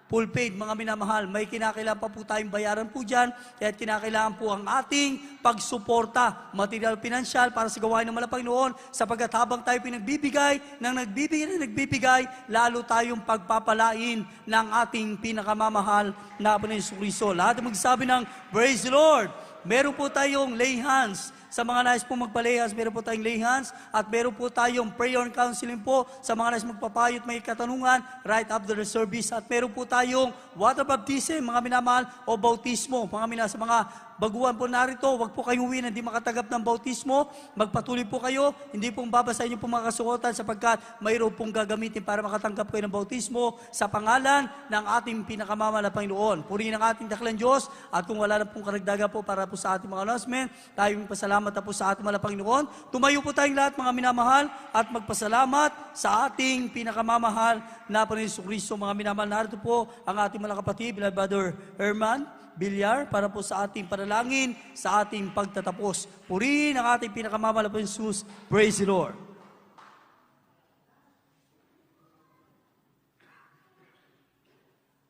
full paid, mga minamahal. May kinakailangan pa po tayong bayaran po dyan, kaya kinakailangan po ang ating pagsuporta, material, pinansyal para sa gawain ng Panginoon, sapagkat habang tayo pinagbibigay, nagbibigay, lalo tayong pagpapalain ng ating pinakamamahal na Panginoon Jesucristo. Lahat ang magsabi ng Praise the Lord! Meron po tayong lay hands Sa mga nais po magpalehas, meron po tayong lay hands at meron po tayong prayer and counseling po sa mga nais magpapayo at may katanungan right after the service. At meron po tayong water baptism, mga minamahal, o bautismo. Sa mga baguhan po narito, huwag po kayong uwi na hindi makatanggap ng bautismo. Magpatuloy po kayo, hindi pong babasahin niyo po mga kasuotan sapagkat mayroon pong gagamitin para makatanggap kayo ng bautismo sa pangalan ng ating pinakamamahal na Panginoon. Purihin ang ating dakilang Diyos at kung wala na pong karagdagan po para po sa ating mga announcement, tayong pasalamat na po sa ating mahal na Panginoon. Tumayo po tayong lahat mga minamahal at magpasalamat sa ating pinakamamahal na Panginoon Kristo. Mga minamahal, narito po ang ating mga kapatid, beloved Brother Herman Bilyar, para po sa ating panalangin, sa ating pagtatapos. Purihin ang ating pinakamamahal na Jesus. Praise the Lord.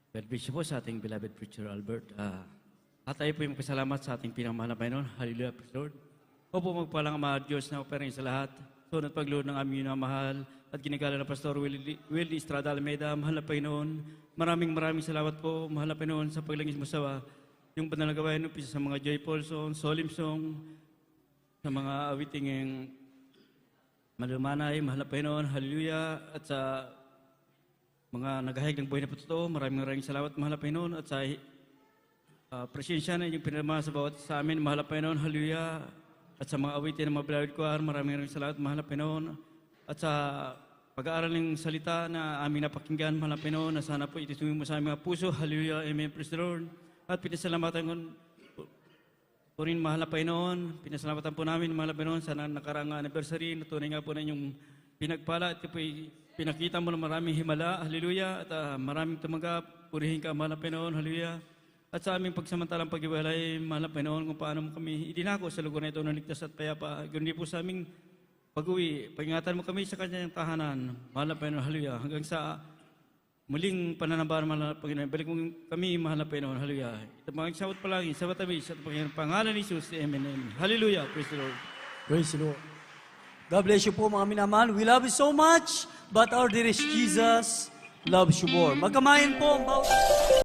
God bless you po sa ating beloved preacher Albert. At tayo po yung magpasalamat sa ating pinamahal na Panginoon. Hallelujah, praise the Lord. Opo, magpalang Ama Diyos na operahin sa lahat. Sunod paglood ng aming minamahal at ginagala na Pastor Will Estrada Almeida. Mahal na Panginoon, maraming salamat po, mahal na Panginoon, sa paglingis mo sa yung panalagawain upisa sa mga joyful song, solemn song, sa mga awiting ng malumanay, mahal na Panginoon, hallelujah, at sa mga naghahig ng buhay na patotoo, maraming salamat, mahal na Panginoon, at sa presensya na inyong pinarama sa bawat sa amin, mahal na Panginoon, hallelujah, at sa mga awitin ng mga beloved choir, maraming salamat, mahal na Panginoon, at sa pag-aaral ng salita na aming napakinggan, mahal na Panginoon, na sana po itisungin mo sa aming mga puso, hallelujah, amen, praise the Lord. At pinasalamatan po rin, mahal na Panginoon, pinasalamatan po namin, mahal na Panginoon, sa nakaraang anniversary, na tunay nga po na inyong pinagpala, at po pinakita mo na maraming himala, hallelujah, at maraming tumanggap, purihin ka, mahal na Panginoon, hallelujah. At sa aming pagsamantalang pag-iwalay, mahal na Panginoon, kung paano mo kami idinako sa lugar na ito na ligtas at payapa, ganoon po sa aming pag-uwi, pag-ingatan mo kami sa kanyang tahanan, mahal na Panginoon, hallelujah, hanggang sa muling pananambahan, mahal na Panginoon, balik mo kami, mahal na Panginoon, hallelujah. Ito mga isawat palagi, sa matamis, at Panginoon, pangalan ni Jesus, amen, amen. Hallelujah, praise the Lord. Praise the Lord. God bless you po mga minamahal. We love you so much, but our dearest Jesus loves you more. Magkamayan po ang bawat